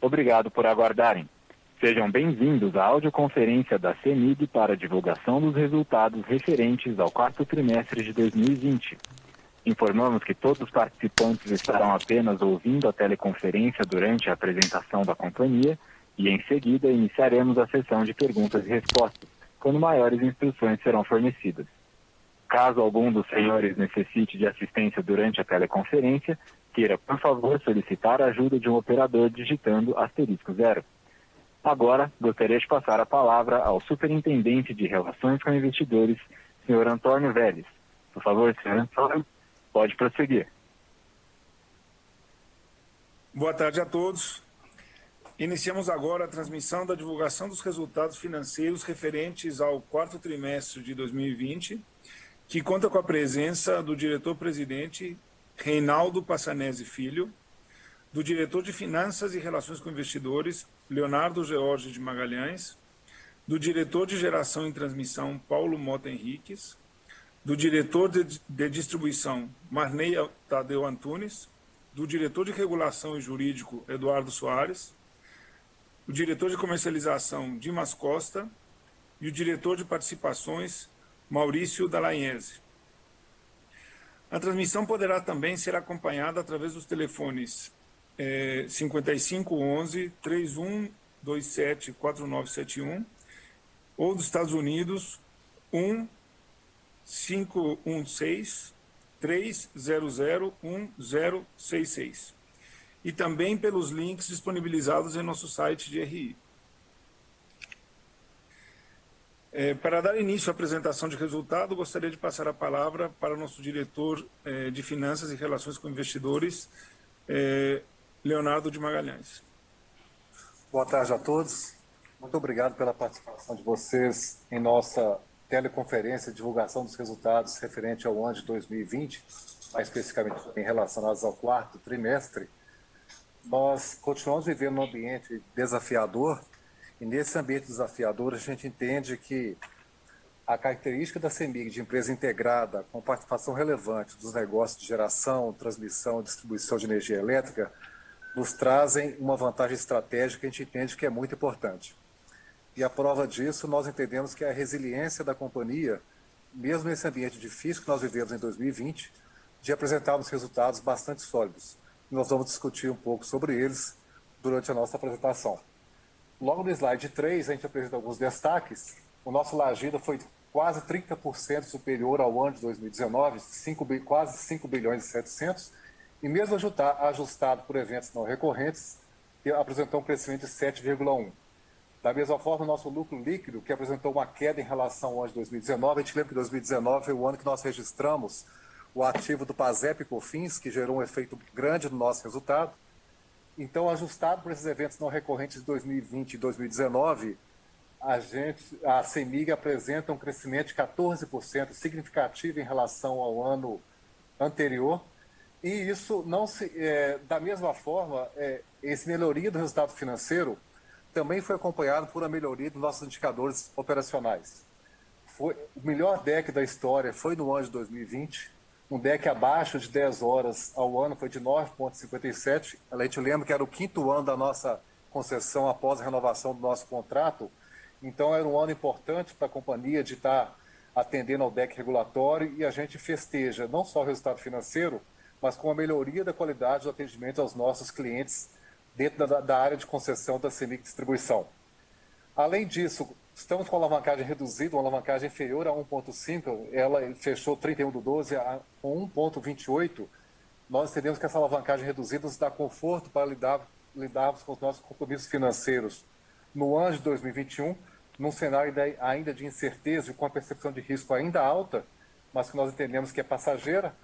Obrigado por aguardarem. Sejam bem-vindos à audioconferência da CEMIG para a divulgação dos resultados referentes ao quarto trimestre de 2020. Informamos que todos os participantes estarão apenas ouvindo a teleconferência durante a apresentação da companhia e, em seguida, iniciaremos a sessão de perguntas e respostas, quando maiores instruções serão fornecidas. Caso algum dos senhores necessite de assistência durante a teleconferência, queira, por favor, solicitar a ajuda de um operador digitando *0. Agora, gostaria de passar a palavra ao Superintendente de Relações com Investidores, Sr. Antônio Vélez. Por favor, Sr. Antônio, pode prosseguir. Boa tarde a todos. Iniciamos agora a transmissão da divulgação dos resultados financeiros referentes ao quarto trimestre de 2020, que conta com a presença do diretor-presidente Reinaldo Passanezi Filho, do diretor de Finanças e Relações com Investidores, Leonardo George de Magalhães, do diretor de Geração e Transmissão, Paulo Mota Henriques, do diretor de Distribuição, Marney Tadeu Antunes, do diretor de Regulação e Jurídico, Eduardo Soares, o diretor de Comercialização, Dimas Costa, e o diretor de Participações, Maurício Dalagnese. A transmissão poderá também ser acompanhada através dos telefones 5511 3127 4971 ou dos Estados Unidos 1516 300 1066 e também pelos links disponibilizados em nosso site de RI. Para dar início à apresentação de resultado, gostaria de passar a palavra para o nosso diretor de Finanças e Relações com Investidores, Leonardo de Magalhães. Boa tarde a todos. Muito obrigado pela participação de vocês em nossa teleconferência de divulgação dos resultados referente ao ano de 2020, mais especificamente em relacionados ao quarto trimestre. Nós continuamos vivendo um ambiente desafiador. E nesse ambiente desafiador, a gente entende que a característica da CEMIG de empresa integrada, com participação relevante dos negócios de geração, transmissão e distribuição de energia elétrica, nos trazem uma vantagem estratégica que a gente entende que é muito importante. E a prova disso, nós entendemos que a resiliência da companhia, mesmo nesse ambiente difícil que nós vivemos em 2020, de apresentarmos resultados bastante sólidos. Nós vamos discutir um pouco sobre eles durante a nossa apresentação. Logo no slide 3, a gente apresenta alguns destaques. O nosso Lagida foi quase 30% superior ao ano de 2019, quase 5 bilhões e 700, e mesmo ajustado por eventos não recorrentes, apresentou um crescimento de 7,1%. Da mesma forma, o nosso lucro líquido, que apresentou uma queda em relação ao ano de 2019, a gente lembra que 2019 foi o ano que nós registramos o ativo do PASEP e COFINS, que gerou um efeito grande no nosso resultado. Então, ajustado por esses eventos não recorrentes de 2020 e 2019, a CEMIG apresenta um crescimento de 14% significativo em relação ao ano anterior. E isso não da mesma forma, essa melhoria do resultado financeiro também foi acompanhado por uma melhoria dos nossos indicadores operacionais. O melhor DEC da história foi no ano de 2020. Um DEC abaixo de 10 horas ao ano foi de 9,57. A gente lembra que era o 5º ano da nossa concessão após a renovação do nosso contrato. Então, era um ano importante para a companhia de estar atendendo ao DEC regulatório e a gente festeja não só o resultado financeiro, mas com a melhoria da qualidade do atendimento aos nossos clientes dentro da área de concessão da CEMIG Distribuição. Além disso, estamos com a alavancagem reduzida, uma alavancagem inferior a 1,5, ela fechou 31/12 com 1,28. Nós entendemos que essa alavancagem reduzida nos dá conforto para lidarmos com os nossos compromissos financeiros no ano de 2021, num cenário ainda de incerteza e com a percepção de risco ainda alta, mas que nós entendemos que é passageira,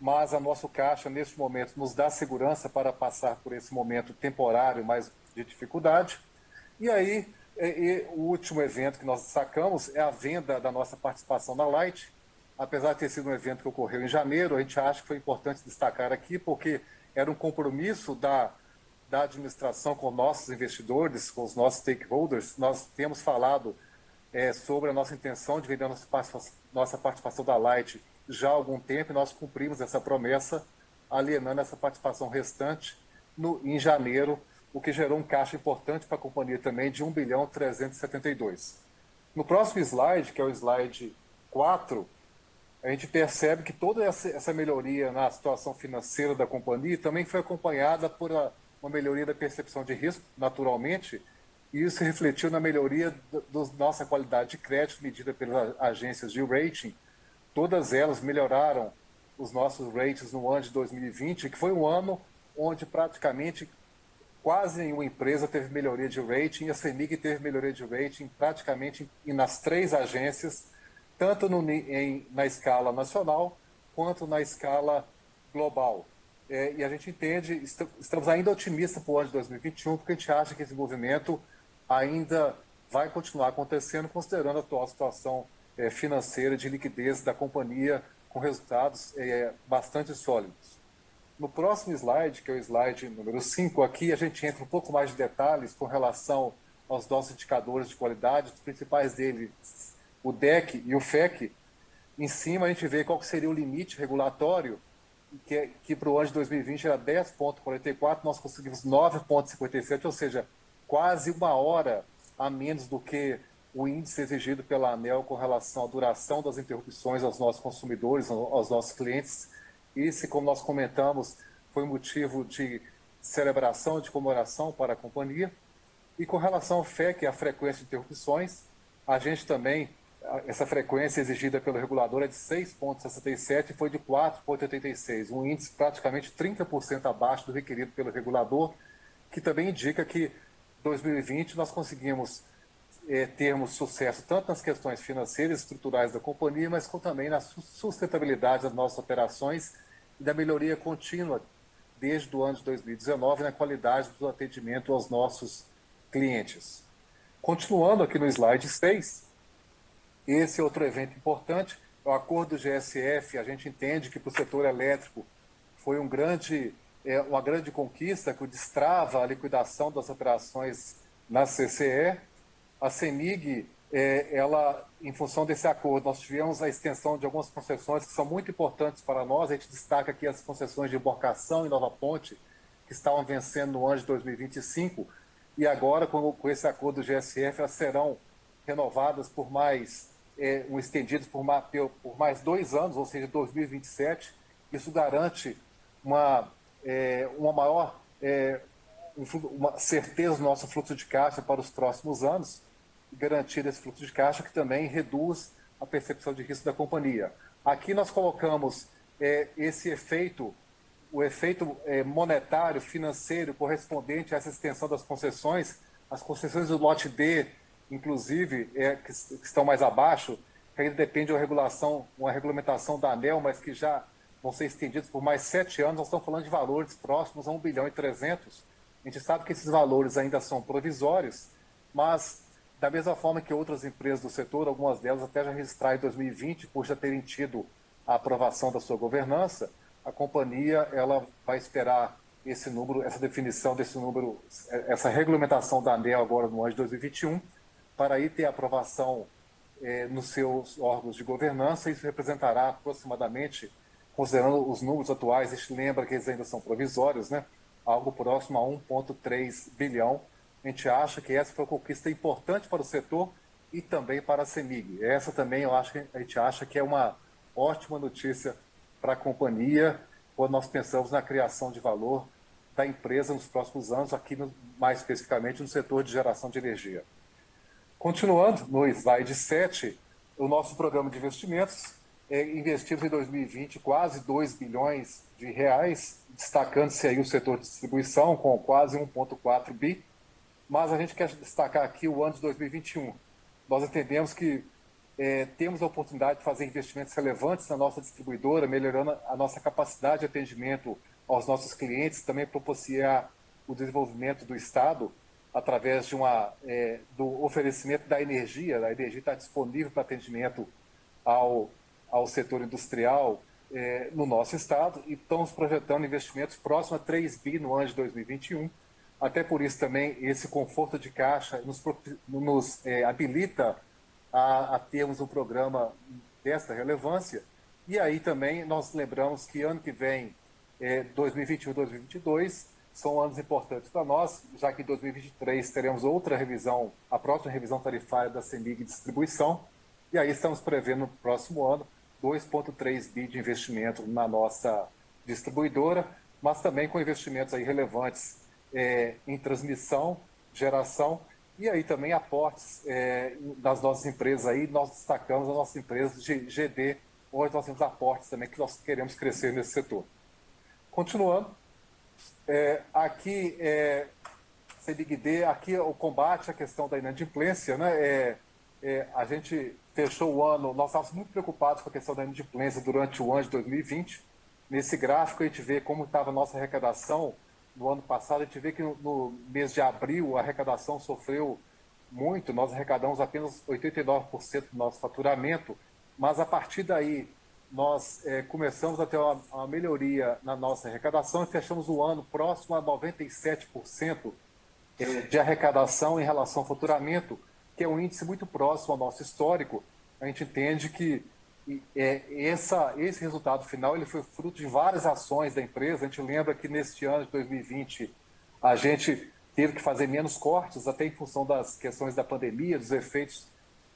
mas a nosso caixa, neste momento, nos dá segurança para passar por esse momento temporário, mais de dificuldade. E aí, o último evento que nós destacamos é a venda da nossa participação na Light. Apesar de ter sido um evento que ocorreu em janeiro, a gente acha que foi importante destacar aqui, porque era um compromisso da administração com nossos investidores, com os nossos stakeholders. Nós temos falado sobre a nossa intenção de vender a nossa participação da Light já há algum tempo, e nós cumprimos essa promessa, alienando essa participação restante em janeiro o que gerou um caixa importante para a companhia também de 1.372 bilhão. No próximo slide, que é o slide 4, a gente percebe que toda essa melhoria na situação financeira da companhia também foi acompanhada por uma melhoria da percepção de risco, naturalmente, e isso refletiu na melhoria da nossa qualidade de crédito medida pelas agências de rating. Todas elas melhoraram os nossos ratings no ano de 2020, que foi um ano onde praticamente quase nenhuma empresa teve melhoria de rating, e a CEMIG teve melhoria de rating praticamente nas 3 agências, tanto na escala nacional quanto na escala global. E a gente entende, estamos ainda otimistas para o ano de 2021, porque a gente acha que esse movimento ainda vai continuar acontecendo, considerando a atual situação financeira de liquidez da companhia, com resultados bastante sólidos. No próximo slide, que é o slide número 5, aqui a gente entra um pouco mais de detalhes com relação aos nossos indicadores de qualidade, os principais deles, o DEC e o FEC. Em cima a gente vê qual que seria o limite regulatório, que para o ano de 2020 era 10,44, nós conseguimos 9,57, ou seja, quase uma hora a menos do que o índice exigido pela ANEEL com relação à duração das interrupções aos nossos consumidores, aos nossos clientes. Esse, como nós comentamos, foi motivo de celebração, de comemoração para a companhia. E com relação ao FEC, a frequência de interrupções, a gente também, essa frequência exigida pelo regulador é de 6,67 e foi de 4,86, um índice praticamente 30% abaixo do requerido pelo regulador, que também indica que em 2020 nós conseguimos termos sucesso tanto nas questões financeiras e estruturais da companhia, mas também na sustentabilidade das nossas operações e da melhoria contínua desde o ano de 2019 na qualidade do atendimento aos nossos clientes. Continuando aqui no slide 6, esse outro evento importante é o acordo do GSF. A gente entende que para o setor elétrico foi uma grande conquista que destrava a liquidação das operações na CCE. A CEMIG, em função desse acordo, nós tivemos a extensão de algumas concessões que são muito importantes para nós. A gente destaca aqui as concessões de Embarcação e Nova Ponte, que estavam vencendo no ano de 2025, e agora, com esse acordo do GSF, elas serão renovadas por mais, estendidas por mais 2 anos, ou seja, 2027. Isso garante uma maior uma certeza do nosso fluxo de caixa para os próximos anos, e garantir esse fluxo de caixa que também reduz a percepção de risco da companhia. Aqui nós colocamos esse efeito, o efeito monetário, financeiro, correspondente a essa extensão das concessões. As concessões do lote D, inclusive, que estão mais abaixo, que ainda depende de uma regulamentação da ANEEL, mas que já vão ser estendidos por mais 7 anos. Nós estamos falando de valores próximos a 1,3 bilhão. A gente sabe que esses valores ainda são provisórios, mas da mesma forma que outras empresas do setor, algumas delas até já registraram em 2020, por já terem tido a aprovação da sua governança, a companhia ela vai esperar esse número, essa definição desse número, essa regulamentação da ANEEL agora no ano de 2021, para aí ter aprovação nos seus órgãos de governança. Isso representará aproximadamente, considerando os números atuais, a gente lembra que eles ainda são provisórios, né? Algo próximo a 1,3 bilhão. A gente acha que essa foi uma conquista importante para o setor e também para a CEMIG. Essa também a gente acha que é uma ótima notícia para a companhia, quando nós pensamos na criação de valor da empresa nos próximos anos, aqui mais especificamente no setor de geração de energia. Continuando no slide 7, o nosso programa de investimentos, investimos em 2020 quase 2 bilhões de reais, destacando-se aí o setor de distribuição com quase 1,4 bi, mas a gente quer destacar aqui o ano de 2021. Nós entendemos que temos a oportunidade de fazer investimentos relevantes na nossa distribuidora, melhorando a nossa capacidade de atendimento aos nossos clientes, também propiciar o desenvolvimento do Estado através do oferecimento da energia. A energia está disponível para atendimento ao setor industrial no nosso Estado, e estamos projetando investimentos próximos a 3 bi no ano de 2021. Até por isso também esse conforto de caixa nos habilita a termos um programa desta relevância. E aí também nós lembramos que ano que vem, 2021 e 2022, são anos importantes para nós, já que em 2023 teremos outra revisão, a próxima revisão tarifária da CEMIG Distribuição, e aí estamos prevendo no próximo ano 2,3 bi de investimento na nossa distribuidora, mas também com investimentos aí relevantes em transmissão, geração, e aí também aportes das nossas empresas aí, nós destacamos as nossas empresas de GD, onde nós temos aportes também que nós queremos crescer nesse setor. Continuando, aqui, CEMIG-D, aqui o combate à questão da inadimplência, né? A gente fechou o ano, nós estávamos muito preocupados com a questão da inadimplência durante o ano de 2020. Nesse gráfico a gente vê como estava a nossa arrecadação no ano passado, a gente vê que no mês de abril a arrecadação sofreu muito, nós arrecadamos apenas 89% do nosso faturamento, mas a partir daí nós começamos a ter uma melhoria na nossa arrecadação e fechamos o ano próximo a 97% de arrecadação em relação ao faturamento, que é um índice muito próximo ao nosso histórico. A gente entende que esse resultado final ele foi fruto de várias ações da empresa. A gente lembra que neste ano de 2020 a gente teve que fazer menos cortes, até em função das questões da pandemia, dos efeitos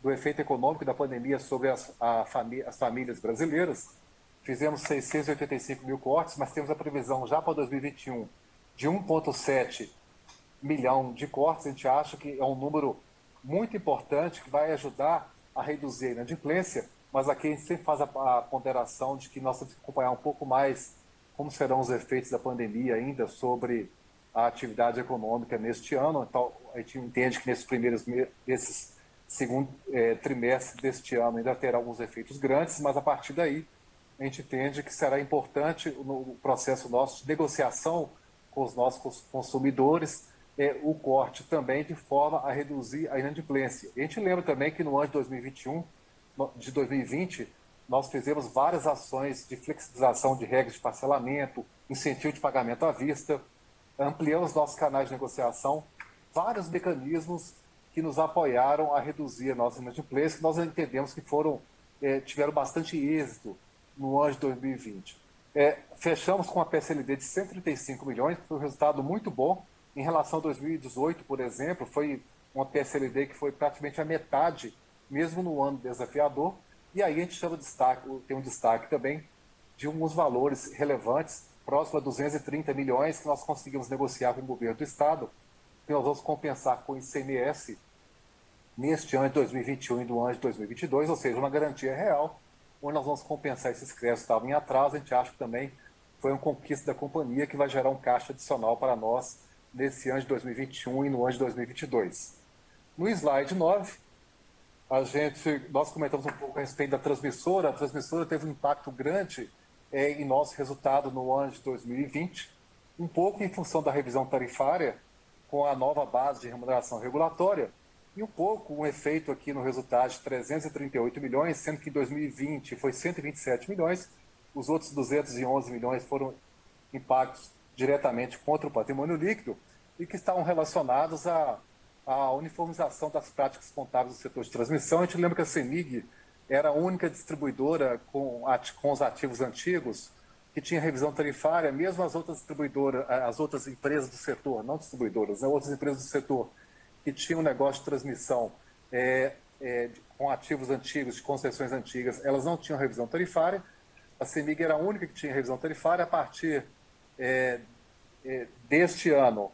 do efeito econômico da pandemia sobre as famílias brasileiras. Fizemos 685 mil cortes, mas temos a previsão já para 2021 de 1,7 milhão de cortes. A gente acha que é um número muito importante que vai ajudar a reduzir a inadimplência, mas aqui a gente sempre faz a ponderação de que nós temos que acompanhar um pouco mais como serão os efeitos da pandemia ainda sobre a atividade econômica neste ano. Então, a gente entende que nesses segundo trimestre deste ano ainda terá alguns efeitos grandes, mas a partir daí a gente entende que será importante no processo nosso de negociação com os nossos consumidores o corte também de forma a reduzir a inadimplência. A gente lembra também que no ano de 2020, nós fizemos várias ações de flexibilização de regras de parcelamento, incentivo de pagamento à vista, ampliamos nossos canais de negociação, vários mecanismos que nos apoiaram a reduzir a nossa inadimplência, que nós entendemos que tiveram bastante êxito no ano de 2020. Fechamos com a PSLD de 135 milhões, que foi um resultado muito bom. Em relação a 2018, por exemplo, foi uma PSLD que foi praticamente a metade, mesmo no ano desafiador. E aí a gente tem um destaque também de alguns valores relevantes, próximo a 230 milhões, que nós conseguimos negociar com o governo do Estado, que nós vamos compensar com o ICMS neste ano de 2021 e no ano de 2022, ou seja, uma garantia real, onde nós vamos compensar esses créditos que estavam em atraso. A gente acha que também foi uma conquista da companhia que vai gerar um caixa adicional para nós nesse ano de 2021 e no ano de 2022. No slide 9, nós comentamos um pouco a respeito da transmissora. A transmissora teve um impacto grande em nosso resultado no ano de 2020, um pouco em função da revisão tarifária, com a nova base de remuneração regulatória, e um pouco um efeito aqui no resultado de 338 milhões, sendo que em 2020 foi 127 milhões, os outros 211 milhões foram impactos diretamente contra o patrimônio líquido e que estavam relacionados à uniformização das práticas contábeis do setor de transmissão. A gente lembra que a CEMIG era a única distribuidora com os ativos antigos que tinha revisão tarifária, mesmo as outras distribuidoras, as outras empresas do setor, não distribuidoras, né, outras empresas do setor que tinham um negócio de transmissão com ativos antigos, de concessões antigas, elas não tinham revisão tarifária. A CEMIG era a única que tinha revisão tarifária. A partir deste ano,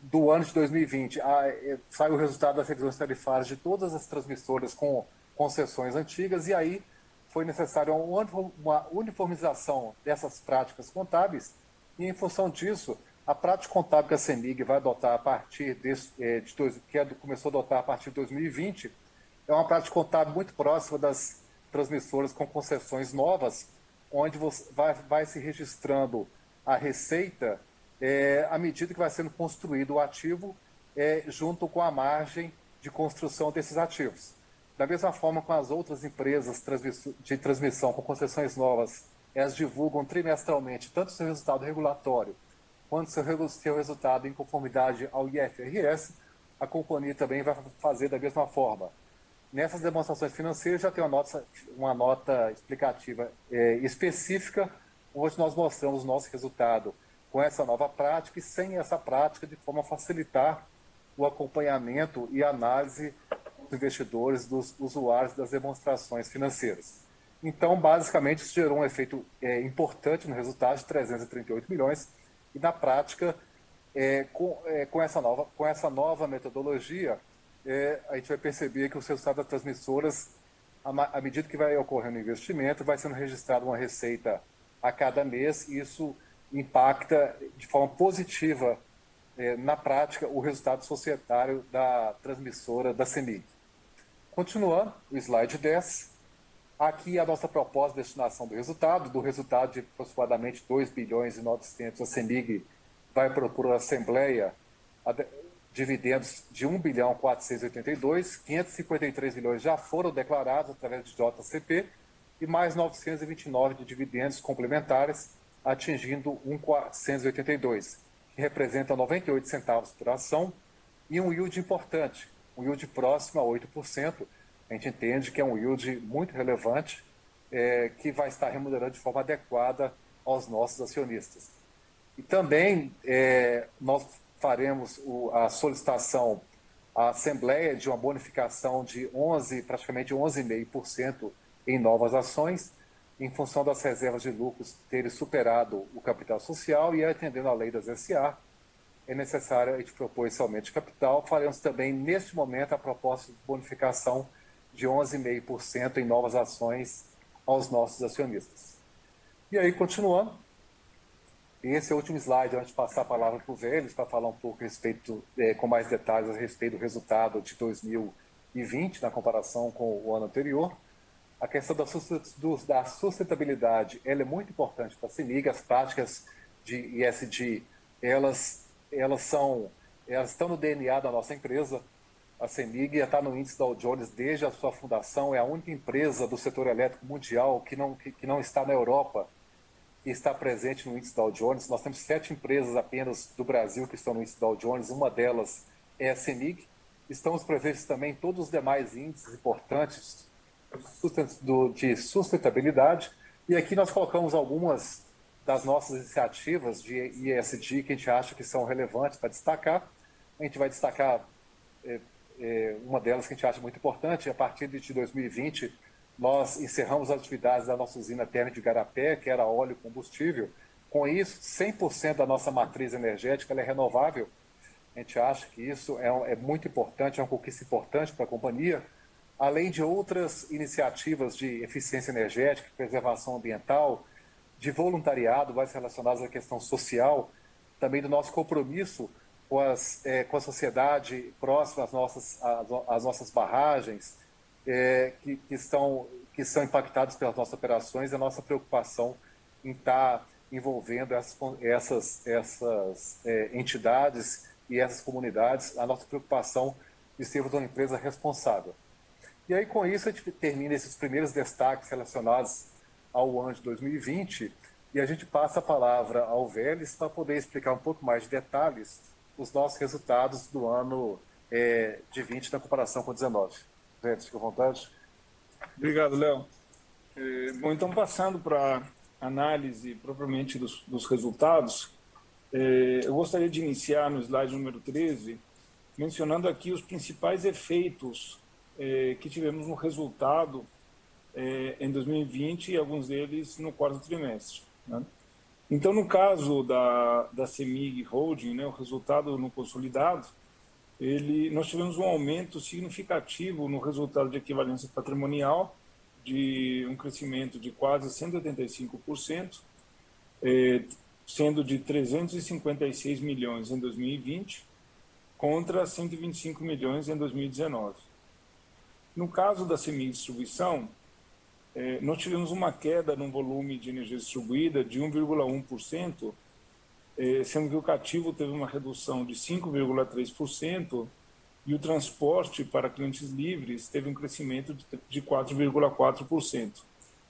do ano de 2020, sai o resultado das revisões tarifárias de todas as transmissoras com concessões antigas, e aí foi necessária uma uniformização dessas práticas contábeis, e em função disso, a prática contábil que a CEMIG vai adotar a partir começou a adotar a partir de 2020, é uma prática contábil muito próxima das transmissoras com concessões novas, onde vai se registrando a receita à medida que vai sendo construído o ativo junto com a margem de construção desses ativos. Da mesma forma com as outras empresas de transmissão com concessões novas, elas divulgam trimestralmente tanto o seu resultado regulatório quanto o seu resultado em conformidade ao IFRS, a companhia também vai fazer da mesma forma. Nessas demonstrações financeiras já tem uma nota explicativa específica, onde nós mostramos o nosso resultado com essa nova prática e sem essa prática, de forma a facilitar o acompanhamento e análise dos investidores, dos usuários das demonstrações financeiras. Então, basicamente, isso gerou um efeito importante no resultado de 338 milhões e, na prática, com essa nova metodologia, a gente vai perceber que os resultados das transmissoras, à medida que vai ocorrendo o investimento, vai sendo registrada uma receita a cada mês e isso impacta de forma positiva, na prática, o resultado societário da transmissora da CEMIG. Continuando, o slide 10. Aqui a nossa proposta de destinação do resultado de aproximadamente 2 bilhões e 900, a CEMIG vai propor à Assembleia dividendos de 1 bilhão 482, 553 milhões já foram declarados através de JCP e mais 929 de dividendos complementares, atingindo 1.482, que representa 98 centavos por ação e um yield importante, um yield próximo a 8%. A gente entende que é um yield muito relevante, que vai estar remunerando de forma adequada aos nossos acionistas. E também nós faremos a solicitação à Assembleia de uma bonificação de praticamente 11,5% em novas ações, em função das reservas de lucros terem superado o capital social e atendendo à lei das SA, é necessário a gente propor esse aumento de capital. Faremos também, neste momento, a proposta de bonificação de 11,5% em novas ações aos nossos acionistas. E aí, continuando, esse é o último slide, antes de passar a palavra para o Vélez, para falar um pouco a respeito, com mais detalhes a respeito do resultado de 2020, na comparação com o ano anterior. A questão da sustentabilidade, ela é muito importante para a CEMIG. As práticas de ESG, elas estão no DNA da nossa empresa. A CEMIG está no índice Dow Jones desde a sua fundação, é a única empresa do setor elétrico mundial que não está na Europa e está presente no índice Dow Jones. Nós temos 7 empresas apenas do Brasil que estão no índice Dow Jones, uma delas é a CEMIG. Estamos presentes também em todos os demais índices importantes de sustentabilidade, e aqui nós colocamos algumas das nossas iniciativas de ESG que a gente acha que são relevantes para destacar. A gente vai destacar uma delas que a gente acha muito importante. A partir de 2020, nós encerramos as atividades da nossa usina térmica de Igarapé, que era óleo e combustível. Com isso, 100% da nossa matriz energética ela é renovável. A gente acha que isso é muito importante, é uma conquista importante para a companhia, além de outras iniciativas de eficiência energética, preservação ambiental, de voluntariado, mais relacionadas à questão social, também do nosso compromisso com a sociedade próxima às nossas barragens, que são impactadas pelas nossas operações, e a nossa preocupação em estar envolvendo essas entidades e essas comunidades, a nossa preocupação de sermos uma empresa responsável. E aí, com isso, a gente termina esses primeiros destaques relacionados ao ano de 2020 e a gente passa a palavra ao Vélez para poder explicar um pouco mais de detalhes os nossos resultados do ano de 20 na comparação com 19. Vélez, fica à vontade. Obrigado, Léo. Bom, então, passando para a análise propriamente dos resultados, eu gostaria de iniciar no slide número 13, mencionando aqui os principais efeitos que tivemos no resultado em 2020 e alguns deles no quarto trimestre, né? Então, no caso da CEMIG Holding, né, o resultado no consolidado, nós tivemos um aumento significativo no resultado de equivalência patrimonial, de um crescimento de quase 185%, sendo de 356 milhões em 2020 contra 125 milhões em 2019. No caso da CEMIG Distribuição, nós tivemos uma queda no volume de energia distribuída de 1,1%, sendo que o cativo teve uma redução de 5,3% e o transporte para clientes livres teve um crescimento de 4,4%.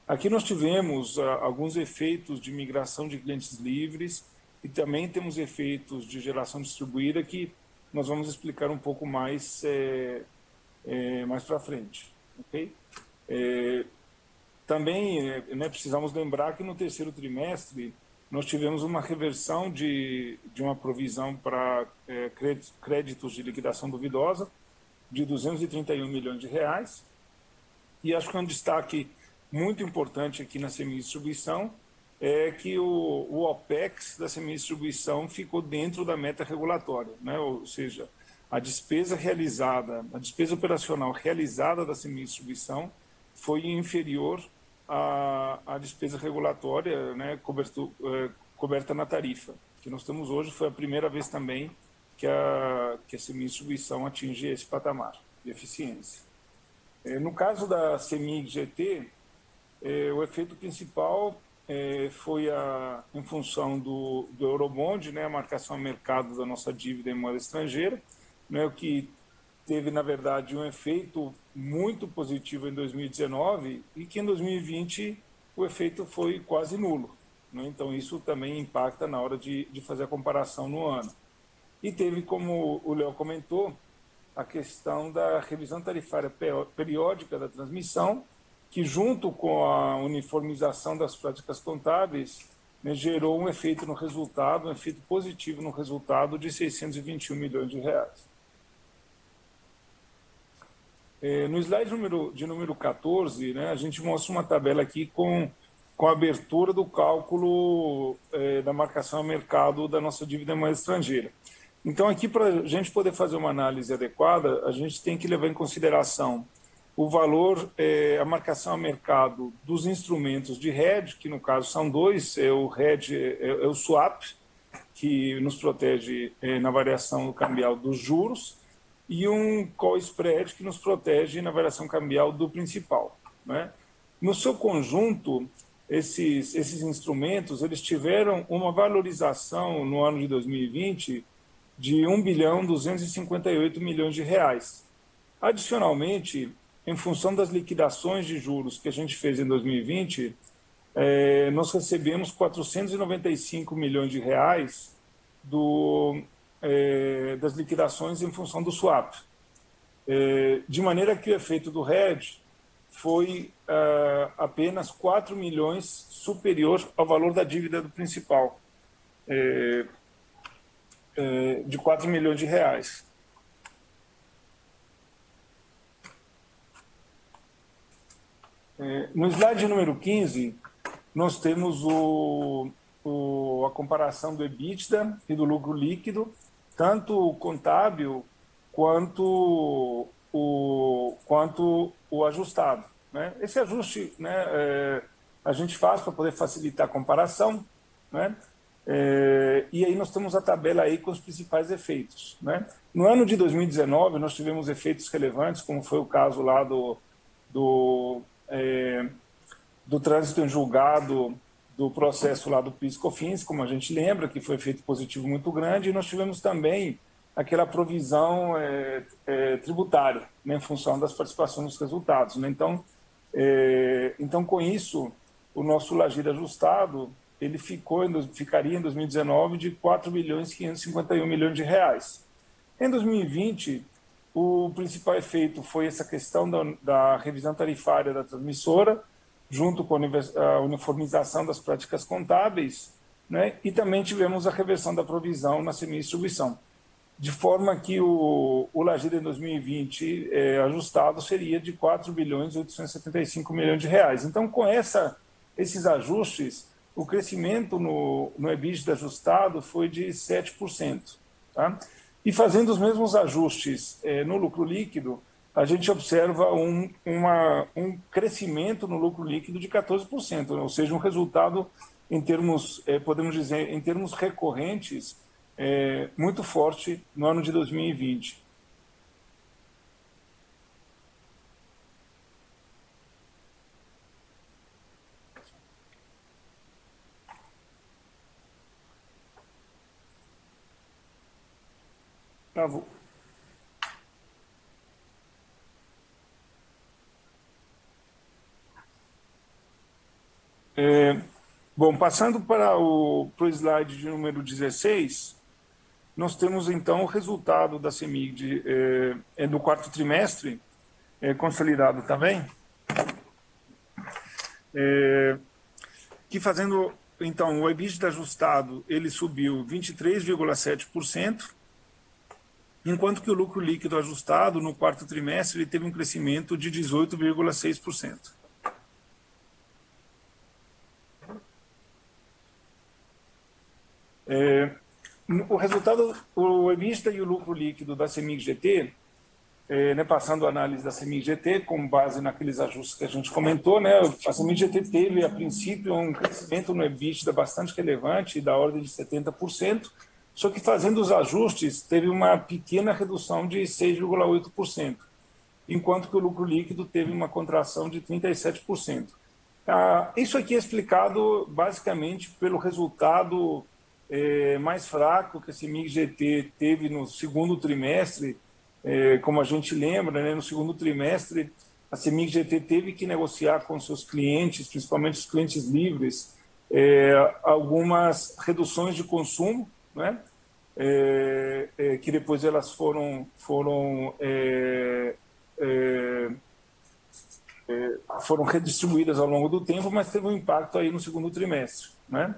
Aqui nós tivemos alguns efeitos de migração de clientes livres e também temos efeitos de geração distribuída que nós vamos explicar um pouco mais para frente. Okay? Também precisamos lembrar que no terceiro trimestre nós tivemos uma reversão de uma provisão para créditos de liquidação duvidosa de 231 milhões de reais. E acho que um destaque muito importante aqui na semi-distribuição é que o OPEX da semi-distribuição ficou dentro da meta regulatória, né? Ou seja, a despesa operacional realizada da semi-distribuição foi inferior à despesa regulatória, né, coberta na tarifa. Que nós temos hoje foi a primeira vez também que a semi-distribuição atinge esse patamar de eficiência. No caso da CEMIG-GT, o efeito principal foi em função do Eurobond, né, a marcação a mercado da nossa dívida em moeda estrangeira, né, o que teve, na verdade, um efeito muito positivo em 2019 e que em 2020 o efeito foi quase nulo, né? Então, isso também impacta na hora de fazer a comparação no ano. E teve, como o Léo comentou, a questão da revisão tarifária periódica da transmissão, que, junto com a uniformização das práticas contábeis, né, gerou um efeito no resultado, um efeito positivo no resultado de 621 milhões de reais. No slide número 14, né, a gente mostra uma tabela aqui com a abertura do cálculo da marcação a mercado da nossa dívida em moeda estrangeira. Então, aqui, para a gente poder fazer uma análise adequada, a gente tem que levar em consideração o valor, a marcação a mercado dos instrumentos de hedge, que no caso são dois, o hedge, o swap, que nos protege na variação cambial dos juros, e um call spread, que nos protege na variação cambial do principal, né? No seu conjunto, esses instrumentos eles tiveram uma valorização no ano de 2020 de 1.258 bilhões de reais. Adicionalmente, em função das liquidações de juros que a gente fez em 2020, nós recebemos 495 milhões de reais das liquidações em função do swap. De maneira que o efeito do hedge foi apenas 4 milhões superior ao valor da dívida do principal, de 4 milhões de reais. No slide número 15, nós temos a comparação do EBITDA e do lucro líquido, tanto o contábil quanto o ajustado, né? Esse ajuste, né, a gente faz para poder facilitar a comparação, né? E aí nós temos a tabela aí com os principais efeitos, né? No ano de 2019, nós tivemos efeitos relevantes, como foi o caso lá do trânsito em julgado do processo lá do PIS/COFINS, como a gente lembra, que foi efeito positivo muito grande, e nós tivemos também aquela provisão tributária, né, em função das participações nos resultados, né? Então, com isso, o nosso LAGIR ajustado ele ficaria em 2019 de 4.551 milhões de reais. Em 2020, o principal efeito foi essa questão da revisão tarifária da transmissora, junto com a uniformização das práticas contábeis, né? E também tivemos a reversão da provisão na semi-distribuição, de forma que o LAGIR em 2020 ajustado seria de 4.875 milhões de reais. Então, com esses ajustes, o crescimento no EBITDA ajustado foi de 7%. Tá? E fazendo os mesmos ajustes no lucro líquido, a gente observa um crescimento no lucro líquido de 14%, ou seja, um resultado em termos, podemos dizer, em termos recorrentes, muito forte no ano de 2020. Travou. Bom, passando para o slide de número 16, nós temos então o resultado da CEMIG do quarto trimestre, consolidado também, que fazendo Então, o EBITDA ajustado ele subiu 23,7%, enquanto que o lucro líquido ajustado no quarto trimestre ele teve um crescimento de 18,6%. O resultado, o EBITDA e o lucro líquido da CEMIG GT, passando a análise da CEMIG GT, com base naqueles ajustes que a gente comentou, né, a CEMIG GT teve, a princípio, um crescimento no EBITDA bastante relevante, da ordem de 70%, só que fazendo os ajustes, teve uma pequena redução de 6,8%, enquanto que o lucro líquido teve uma contração de 37%. Isso aqui é explicado basicamente pelo resultado mais fraco que a CEMIG GT teve no segundo trimestre. Como a gente lembra, né, no segundo trimestre, a CEMIG GT teve que negociar com seus clientes, principalmente os clientes livres, algumas reduções de consumo, né, que depois elas foram redistribuídas ao longo do tempo, mas teve um impacto aí no segundo trimestre, né?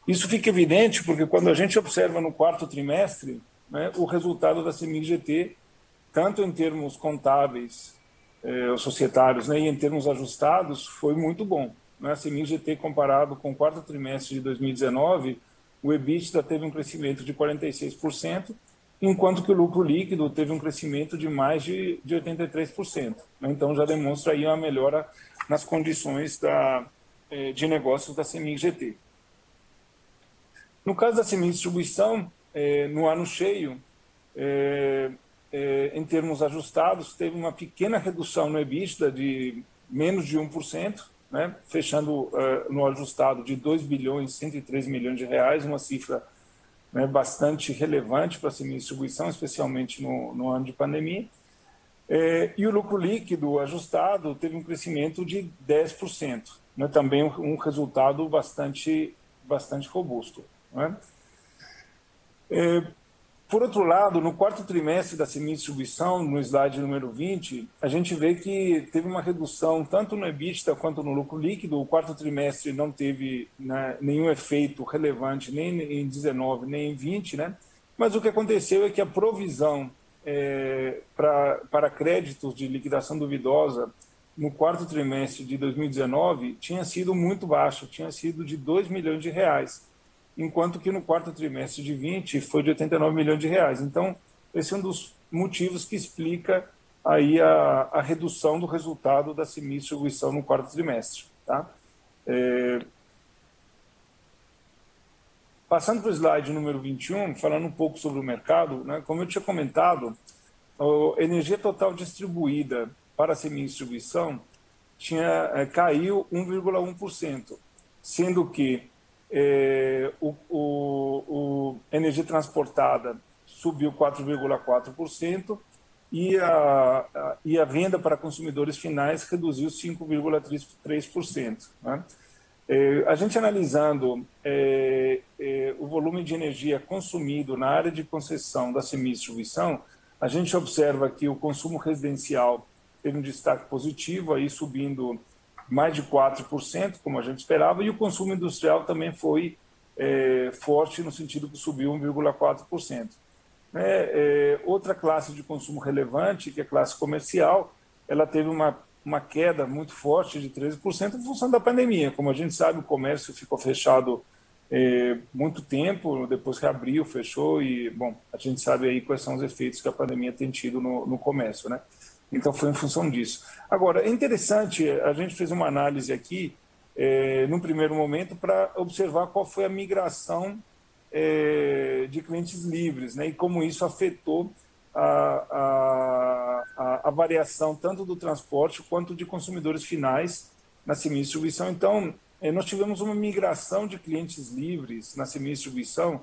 Isso fica evidente porque quando a gente observa no quarto trimestre, né, o resultado da CEMIG GT, tanto em termos contábeis, societários, né, e em termos ajustados, foi muito bom, né? A CEMIG GT, comparado com o quarto trimestre de 2019, o EBITDA teve um crescimento de 46%, enquanto que o lucro líquido teve um crescimento de mais de 83%. Então, já demonstra aí uma melhora nas condições de negócios da CEMIG GT. No caso da CEMIG Distribuição, no ano cheio, em termos ajustados, teve uma pequena redução no EBITDA de menos de 1%, né, fechando no ajustado de 2 bilhões e 103 milhões de reais, uma cifra, né, bastante relevante para a CEMIG Distribuição, especialmente no ano de pandemia. E o lucro líquido ajustado teve um crescimento de 10%, né, também um resultado bastante robusto, né? Por outro lado, no quarto trimestre da CEMIG Distribuição, no slide número 20, a gente vê que teve uma redução tanto no EBITDA quanto no lucro líquido. O quarto trimestre não teve, né, nenhum efeito relevante nem em 19 nem em 20, né? Mas o que aconteceu é que a provisão para créditos de liquidação duvidosa no quarto trimestre de 2019 tinha sido muito baixa, tinha sido de 2 milhões de reais, enquanto que no quarto trimestre de 20 foi de 89 milhões de reais. Então, esse é um dos motivos que explica aí a redução do resultado da CEMIG Distribuição no quarto trimestre, tá? Passando para o slide número 21, falando um pouco sobre o mercado, né, como eu tinha comentado, a energia total distribuída para a CEMIG Distribuição caiu 1,1%, sendo que energia transportada subiu 4,4% e a venda para consumidores finais reduziu 5,3%, né? A gente analisando o volume de energia consumido na área de concessão da CEMIG Distribuição, a gente observa que o consumo residencial teve um destaque positivo, aí subindo mais de 4%, como a gente esperava, e o consumo industrial também foi forte, no sentido que subiu 1,4%. Outra classe de consumo relevante, que é a classe comercial, ela teve uma queda muito forte de 13% em função da pandemia. Como a gente sabe, o comércio ficou fechado muito tempo, depois reabriu, fechou, e, bom, a gente sabe aí quais são os efeitos que a pandemia tem tido no comércio, né? Então, foi em função disso. Agora, é interessante, a gente fez uma análise aqui, num primeiro momento, para observar qual foi a migração de clientes livres, né, e como isso afetou a variação tanto do transporte quanto de consumidores finais na CEMIG Distribuição. Então, nós tivemos uma migração de clientes livres na CEMIG Distribuição,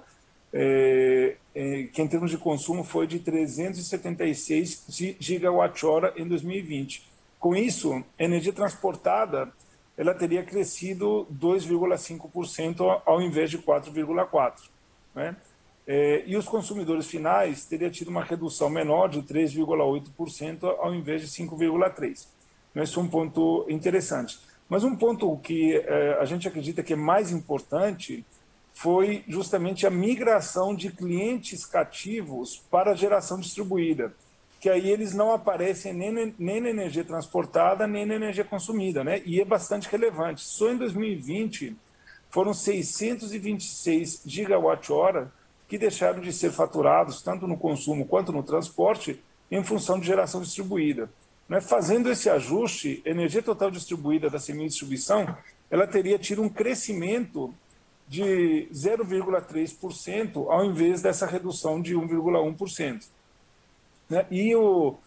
que em termos de consumo foi de 376 gigawatt-hora em 2020. Com isso, a energia transportada ela teria crescido 2,5% ao invés de 4,4%. Né? E os consumidores finais teriam tido uma redução menor de 3,8% ao invés de 5,3%. Esse é um ponto interessante. Mas um ponto que a gente acredita que é mais importante foi justamente a migração de clientes cativos para a geração distribuída, que aí eles não aparecem nem na energia transportada, nem na energia consumida, né? E é bastante relevante. Só em 2020 foram 626 gigawatt-hora que deixaram de ser faturados, tanto no consumo quanto no transporte, em função de geração distribuída. Né? Fazendo esse ajuste, a energia total distribuída da semi-distribuição, ela teria tido um crescimento de 0,3% ao invés dessa redução de 1,1%. Né? E o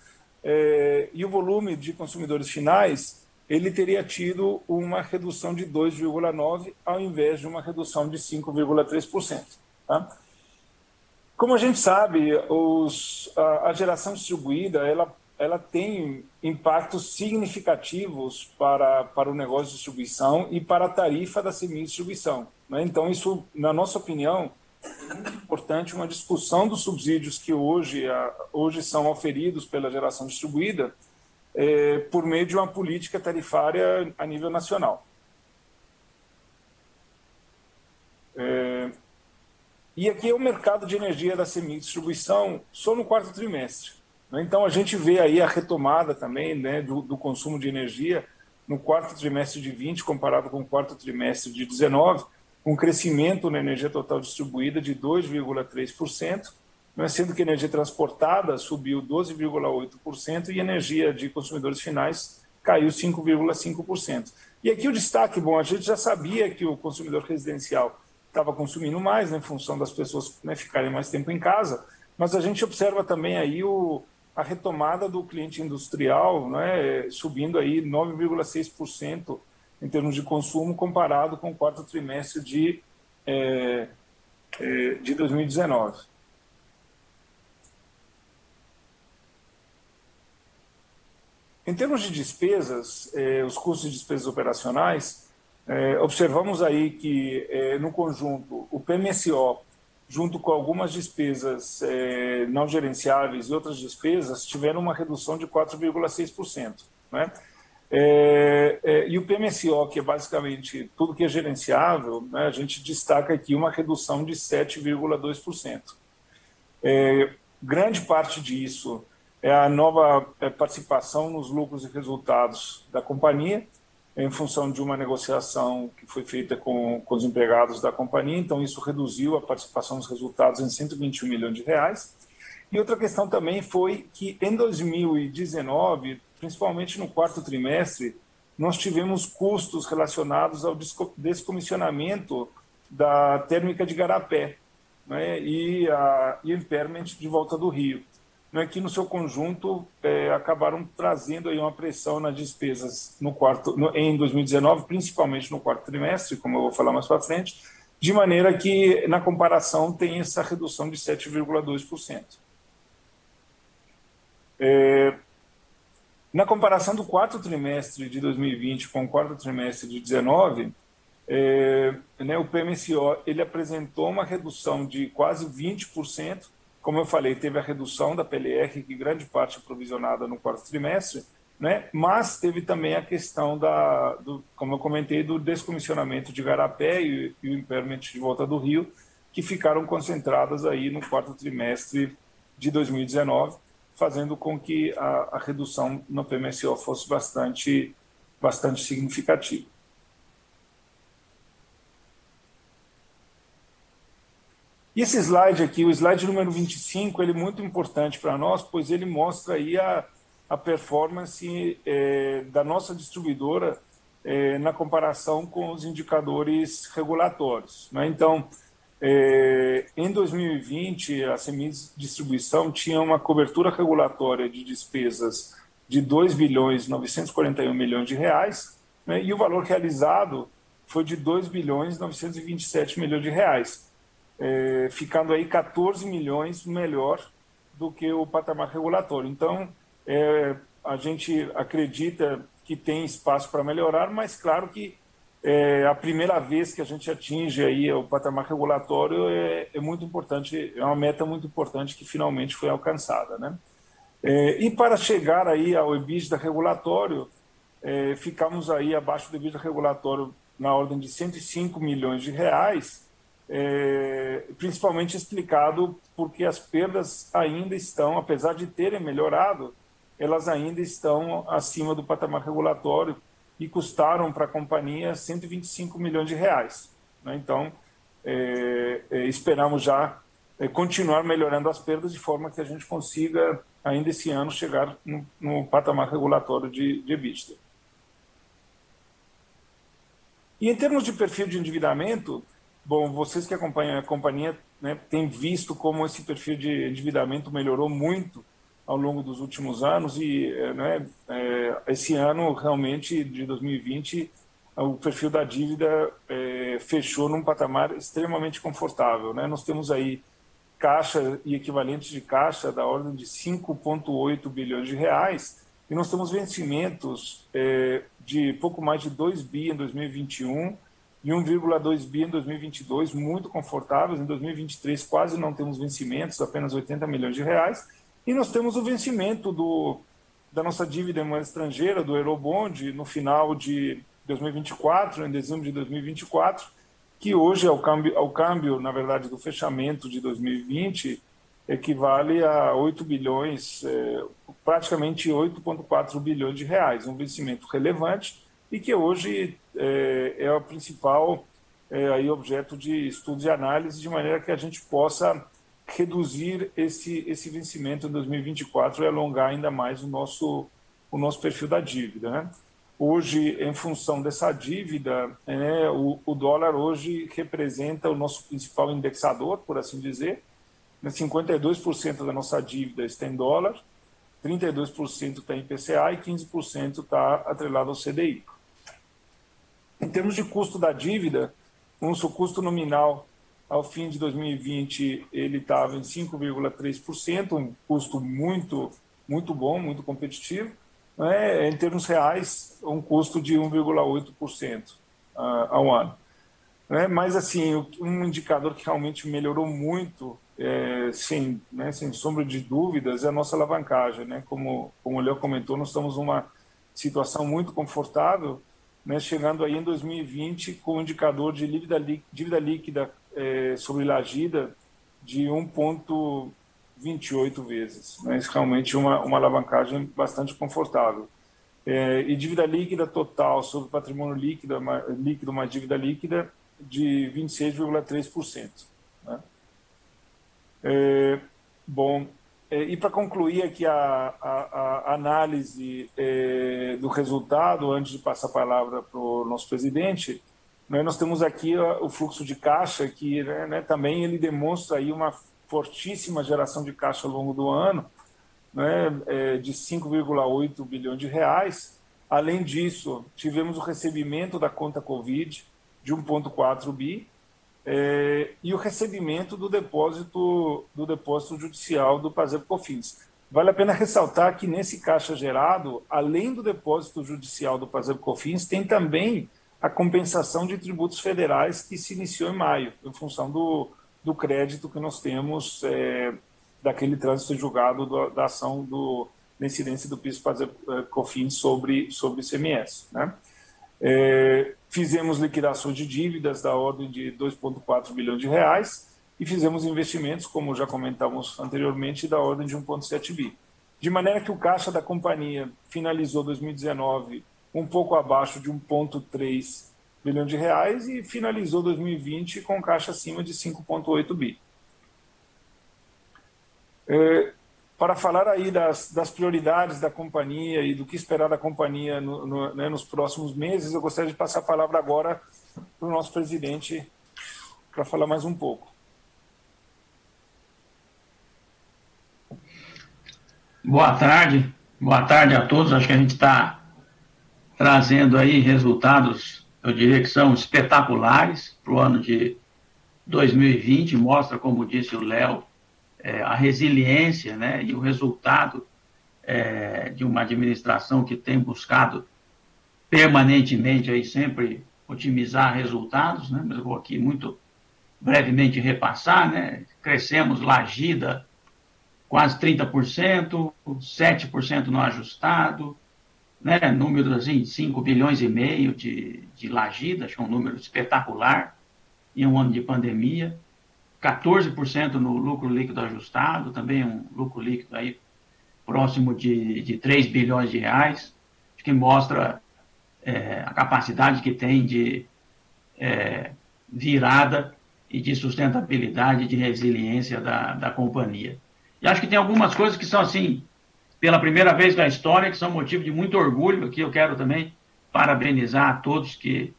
volume de consumidores finais, ele teria tido uma redução de 2,9% ao invés de uma redução de 5,3%. Tá? Como a gente sabe, a geração distribuída ela tem impactos significativos para o negócio de distribuição e para a tarifa da semi-distribuição. Né? Então, isso, na nossa opinião, é muito importante uma discussão dos subsídios que hoje são oferidos pela geração distribuída por meio de uma política tarifária a nível nacional. E aqui é o mercado de energia da semi-distribuição só no quarto trimestre. Né? Então, a gente vê aí a retomada também, né, do consumo de energia no quarto trimestre de 20, comparado com o quarto trimestre de 19, um crescimento na energia total distribuída de 2,3%, né, sendo que a energia transportada subiu 12,8% e a energia de consumidores finais caiu 5,5%. E aqui o destaque, bom, a gente já sabia que o consumidor residencial estava consumindo mais, né, em função das pessoas, né, ficarem mais tempo em casa, mas a gente observa também aí a retomada do cliente industrial, né, subindo aí 9,6% em termos de consumo comparado com o quarto trimestre de 2019. Em termos de despesas, os custos de despesas operacionais, observamos aí que, no conjunto, o PMSO, junto com algumas despesas não gerenciáveis e outras despesas, tiveram uma redução de 4,6%. Né? E o PMSO, que é basicamente tudo que é gerenciável, né, a gente destaca aqui uma redução de 7,2%. Grande parte disso é a nova participação nos lucros e resultados da companhia, em função de uma negociação que foi feita com os empregados da companhia, então isso reduziu a participação nos resultados em 121 milhões de reais. E outra questão também foi que em 2019, principalmente no quarto trimestre, nós tivemos custos relacionados ao descomissionamento da térmica de Garapé, né, e o impairment de Volta do Rio, né, que no seu conjunto acabaram trazendo aí uma pressão nas despesas em 2019, principalmente no quarto trimestre, como eu vou falar mais para frente, de maneira que, na comparação, tem essa redução de 7,2%. Na comparação do quarto trimestre de 2020 com o quarto trimestre de 2019, né, o PMSO ele apresentou uma redução de quase 20%. Como eu falei, teve a redução da PLR, que grande parte é provisionada no quarto trimestre, né? Mas teve também a questão, como eu comentei, do descomissionamento de Garapé e o impairment de Volta do Rio, que ficaram concentradas aí no quarto trimestre de 2019, fazendo com que a redução no PMSO fosse bastante significativa. E esse slide aqui, o slide número 25, ele é muito importante para nós, pois ele mostra aí a performance da nossa distribuidora na comparação com os indicadores regulatórios. Né? Então, em 2020, a semi-distribuição tinha uma cobertura regulatória de despesas de 2.941 bilhões de reais, né? E o valor realizado foi de 2.927 bilhões de reais. Ficando aí 14 milhões melhor do que o patamar regulatório. Então, a gente acredita que tem espaço para melhorar, mas claro que a primeira vez que a gente atinge aí o patamar regulatório é muito importante, é uma meta muito importante que finalmente foi alcançada, né? E para chegar aí ao EBITDA regulatório, ficamos aí abaixo do EBITDA regulatório na ordem de 105 milhões de reais, principalmente explicado porque as perdas ainda estão, apesar de terem melhorado, elas ainda estão acima do patamar regulatório e custaram para a companhia 125 milhões de reais. Né? Então, esperamos já continuar melhorando as perdas de forma que a gente consiga, ainda esse ano, chegar no patamar regulatório de EBITDA. E em termos de perfil de endividamento, bom, vocês que acompanham a companhia, né, têm visto como esse perfil de endividamento melhorou muito ao longo dos últimos anos e né, esse ano, realmente, de 2020, o perfil da dívida fechou num patamar extremamente confortável. Né? Nós temos aí caixa e equivalentes de caixa da ordem de 5,8 bilhões de reais e nós temos vencimentos de pouco mais de 2 bi em 2021 e 1,2 bi em 2022, muito confortáveis. Em 2023 quase não temos vencimentos, apenas 80 milhões de reais. E nós temos o vencimento da nossa dívida em moeda estrangeira, do Eurobond, no final de 2024, em dezembro de 2024, que hoje, ao câmbio, na verdade, do fechamento de 2020, equivale a 8 bilhões, praticamente 8,4 bilhões de reais, um vencimento relevante e que hoje é o principal aí objeto de estudos e análise, de maneira que a gente possa reduzir esse vencimento em 2024 e alongar ainda mais o nosso perfil da dívida. Né? Hoje, em função dessa dívida, o dólar hoje representa o nosso principal indexador, por assim dizer. 52% da nossa dívida está em dólar, 32% está em IPCA e 15% está atrelado ao CDI. Em termos de custo da dívida, o nosso custo nominal ao fim de 2020 ele estava em 5,3%, um custo muito bom, muito competitivo. Em termos reais, um custo de 1,8% ao ano. Mas, assim, um indicador que realmente melhorou muito, sem sombra de dúvidas, é a nossa alavancagem. Né? Como o Léo comentou, nós estamos numa situação muito confortável, né? Chegando aí em 2020 com um indicador de dívida líquida sobre lagida de 1,28 vezes. Né? Isso realmente uma alavancagem bastante confortável. E dívida líquida total sobre patrimônio líquido mais dívida líquida de 26,3%. Né? Bom, e para concluir aqui a análise do resultado, antes de passar a palavra para o nosso presidente, nós temos aqui o fluxo de caixa, que também ele demonstra aí uma fortíssima geração de caixa ao longo do ano, de 5,8 bilhões de reais. Além disso, tivemos o recebimento da conta Covid de 1,4 bi e o recebimento do depósito judicial do Pasel-Cofins. Vale a pena ressaltar que nesse caixa gerado, além do depósito judicial do Pasel-Cofins, tem também a compensação de tributos federais que se iniciou em maio, em função do crédito que nós temos daquele trânsito julgado da ação da incidência do PIS Pasel-Cofins sobre ICMS. Né? Fizemos liquidações de dívidas da ordem de 2,4 bilhões de reais e fizemos investimentos, como já comentamos anteriormente, da ordem de 1,7 bi. De maneira que o caixa da companhia finalizou 2019 um pouco abaixo de 1,3 bilhão de reais e finalizou 2020 com caixa acima de 5,8 bi. Para falar aí das prioridades da companhia e do que esperar da companhia nos próximos meses, eu gostaria de passar a palavra agora para o nosso presidente para falar mais um pouco. Boa tarde a todos. Acho que a gente está trazendo aí resultados, eu diria que são espetaculares para o ano de 2020, mostra, como disse o Léo, a resiliência, né, e o resultado de uma administração que tem buscado permanentemente aí sempre otimizar resultados, né, mas eu vou aqui muito brevemente repassar, né, crescemos quase 30%, 7% no ajustado, né, números assim, 5 bilhões e meio de Lagida, acho que é um número espetacular, em um ano de pandemia, 14% no lucro líquido ajustado, também um lucro líquido aí próximo de 3 bilhões de reais, que mostra a capacidade que tem de virada e de sustentabilidade, de resiliência da companhia. E acho que tem algumas coisas que são assim, pela primeira vez na história, que são motivo de muito orgulho, aqui eu quero também parabenizar a todos que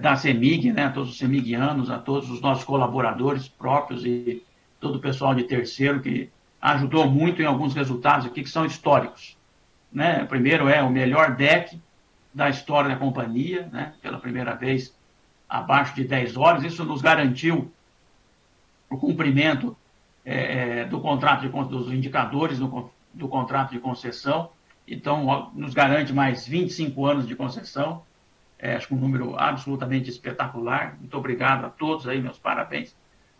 da CEMIG, né, a todos os CEMIGianos, a todos os nossos colaboradores próprios e todo o pessoal de terceiro que ajudou muito em alguns resultados aqui que são históricos. Né? Primeiro é o melhor DEC da história da companhia, né? Pela primeira vez abaixo de 10 horas, isso nos garantiu o cumprimento do contrato dos indicadores do contrato de concessão, então nos garante mais 25 anos de concessão, acho que um número absolutamente espetacular. Muito obrigado a todos aí, meus parabéns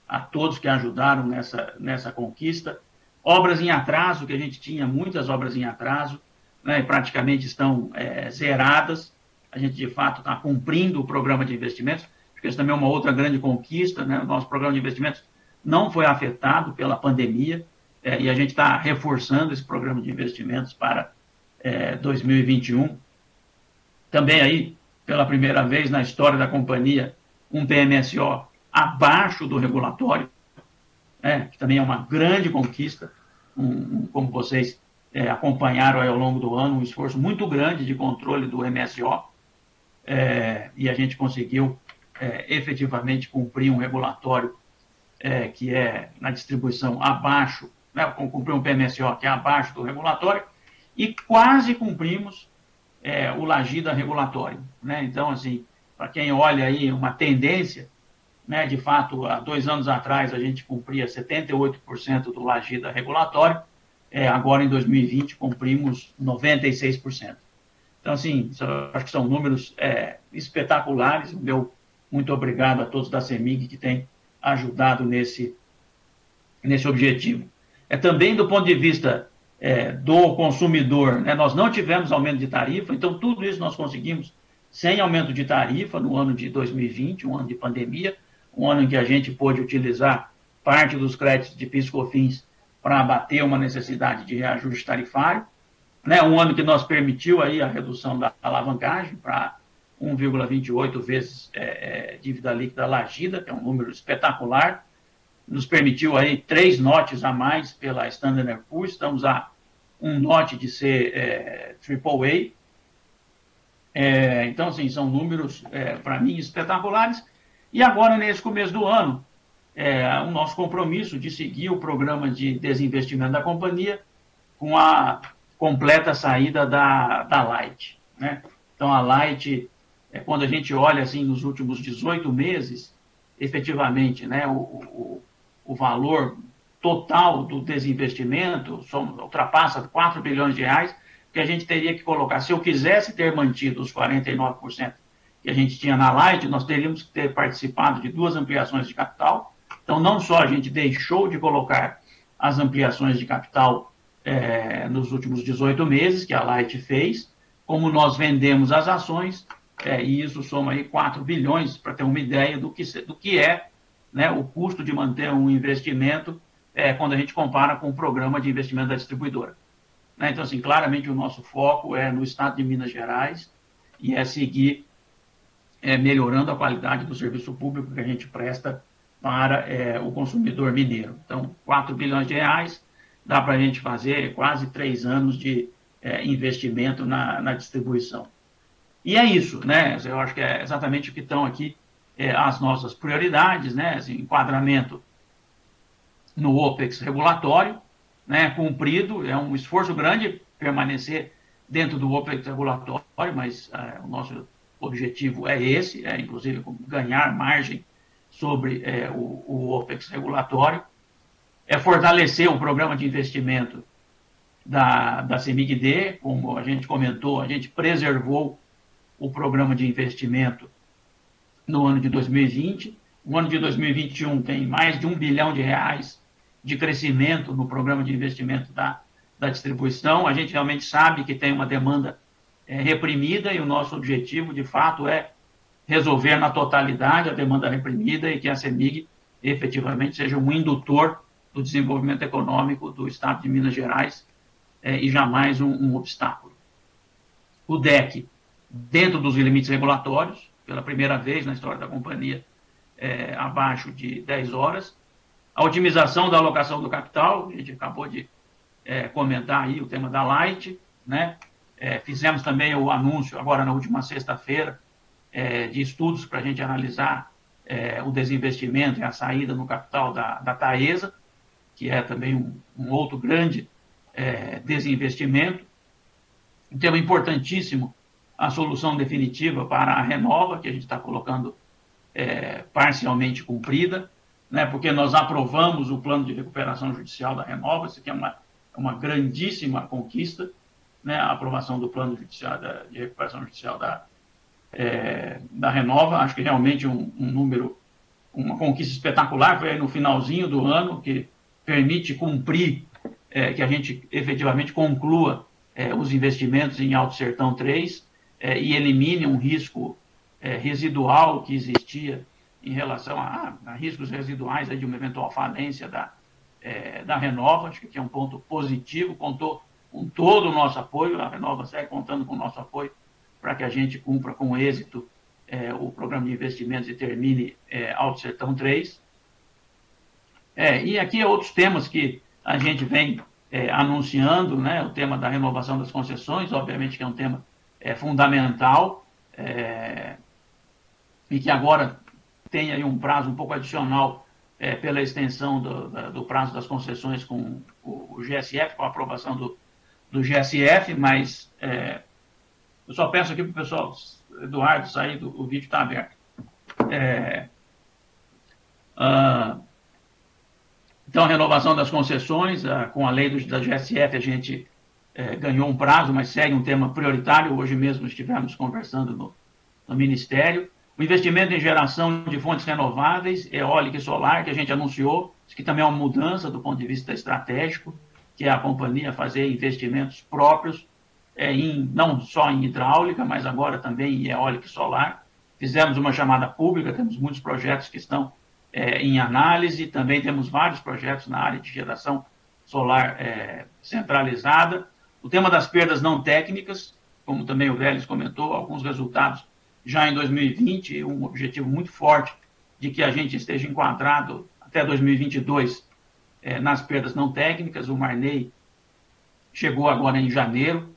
a todos que ajudaram nessa conquista. Obras em atraso, que a gente tinha muitas obras em atraso, né, praticamente estão zeradas. A gente, de fato, está cumprindo o programa de investimentos, porque isso também é uma outra grande conquista, né? O nosso programa de investimentos não foi afetado pela pandemia, e a gente está reforçando esse programa de investimentos para 2021. Também aí, pela primeira vez na história da companhia, um PMSO abaixo do regulatório, que também é uma grande conquista, como vocês acompanharam aí ao longo do ano, um esforço muito grande de controle do MSO, e a gente conseguiu efetivamente cumprir um regulatório que é na distribuição abaixo, né, cumprir um PMSO que é abaixo do regulatório, e quase cumprimos o Lagida regulatório. Né? Então, assim, para quem olha aí uma tendência, né, de fato, há 2 anos atrás a gente cumpria 78% do Lagida regulatório, agora em 2020 cumprimos 96%. Então, assim, acho que são números espetaculares. Meu muito obrigado a todos da CEMIG que têm ajudado nesse objetivo. Também do ponto de vista do consumidor, né, nós não tivemos aumento de tarifa, então tudo isso nós conseguimos sem aumento de tarifa no ano de 2020, um ano de pandemia, um ano em que a gente pôde utilizar parte dos créditos de PIS/COFINS para abater uma necessidade de reajuste tarifário, né, um ano que nós permitiu aí a redução da alavancagem para 1,28 vezes dívida líquida Lagida, que é um número espetacular, nos permitiu aí 3 notes a mais pela Standard & Poor's, estamos a 1 note de ser AAA. Então, assim, são números, para mim, espetaculares. E agora, nesse começo do ano, o nosso compromisso de seguir o programa de desinvestimento da companhia com a completa saída da Light. Né? Então, a Light, quando a gente olha assim, nos últimos 18 meses, efetivamente, né, o valor total do desinvestimento ultrapassa 4 bilhões de reais, que a gente teria que colocar. Se eu quisesse ter mantido os 49% que a gente tinha na Light, nós teríamos que ter participado de 2 ampliações de capital. Então, não só a gente deixou de colocar as ampliações de capital nos últimos 18 meses, que a Light fez, como nós vendemos as ações, e isso soma aí 4 bilhões, para ter uma ideia do que é, né, o custo de manter um investimento quando a gente compara com o programa de investimento da distribuidora. Né? Então, assim, claramente o nosso foco é no estado de Minas Gerais e é seguir melhorando a qualidade do serviço público que a gente presta para o consumidor mineiro. Então, 4 bilhões de reais dá para a gente fazer quase 3 anos de investimento na distribuição. E é isso, né? Eu acho que é exatamente o que estão aqui as nossas prioridades, né? Assim, enquadramento no OPEX regulatório, né? Cumprido, é um esforço grande permanecer dentro do OPEX regulatório, mas o nosso objetivo é esse, inclusive ganhar margem sobre o OPEX regulatório, fortalecer o programa de investimento da CEMIG-D, como a gente comentou, a gente preservou o programa de investimento no ano de 2020. O ano de 2021 tem mais de 1 bilhão de reais de crescimento no programa de investimento da distribuição. A gente realmente sabe que tem uma demanda reprimida, e o nosso objetivo, de fato, é resolver na totalidade a demanda reprimida e que a CEMIG efetivamente seja um indutor do desenvolvimento econômico do Estado de Minas Gerais e jamais um obstáculo. O DEC, dentro dos limites regulatórios, pela primeira vez na história da companhia, abaixo de 10 horas. A otimização da alocação do capital, a gente acabou de comentar aí o tema da Light, né? Fizemos também o anúncio, agora na última sexta-feira, de estudos para a gente analisar o desinvestimento e a saída no capital da Taesa, que é também um outro grande desinvestimento. Um tema importantíssimo, a solução definitiva para a Renova, que a gente está colocando parcialmente cumprida, né, porque nós aprovamos o plano de recuperação judicial da Renova. Isso aqui é uma grandíssima conquista, né, a aprovação do plano judicial de recuperação judicial da Renova. Acho que realmente uma conquista espetacular. Foi aí no finalzinho do ano, que permite cumprir, que a gente efetivamente conclua os investimentos em Alto Sertão 3 e elimine um risco residual que existia em relação a riscos residuais de uma eventual falência da Renova. Acho que aqui é um ponto positivo, contou com todo o nosso apoio, a Renova segue contando com o nosso apoio para que a gente cumpra com êxito o programa de investimentos e termine Alto Sertão 3. E aqui outros temas que a gente vem anunciando, né, o tema da renovação das concessões, obviamente que é um tema fundamental, e que agora tem aí um prazo um pouco adicional pela extensão do prazo das concessões com o GSF, com a aprovação do GSF, mas eu só peço aqui para o pessoal, Eduardo, sair o vídeo está aberto. Então, a renovação das concessões, com a lei da GSF, a gente ganhou um prazo, mas segue um tema prioritário. Hoje mesmo estivemos conversando no Ministério. O investimento em geração de fontes renováveis, eólica e solar, que a gente anunciou, isso que também é uma mudança do ponto de vista estratégico, que é a companhia fazer investimentos próprios, não só em hidráulica, mas agora também em eólica e solar. Fizemos uma chamada pública, temos muitos projetos que estão em análise, também temos vários projetos na área de geração solar centralizada. O tema das perdas não técnicas, como também o Vélez comentou, alguns resultados já em 2020, um objetivo muito forte de que a gente esteja enquadrado até 2022 nas perdas não técnicas. O Marney chegou agora em janeiro,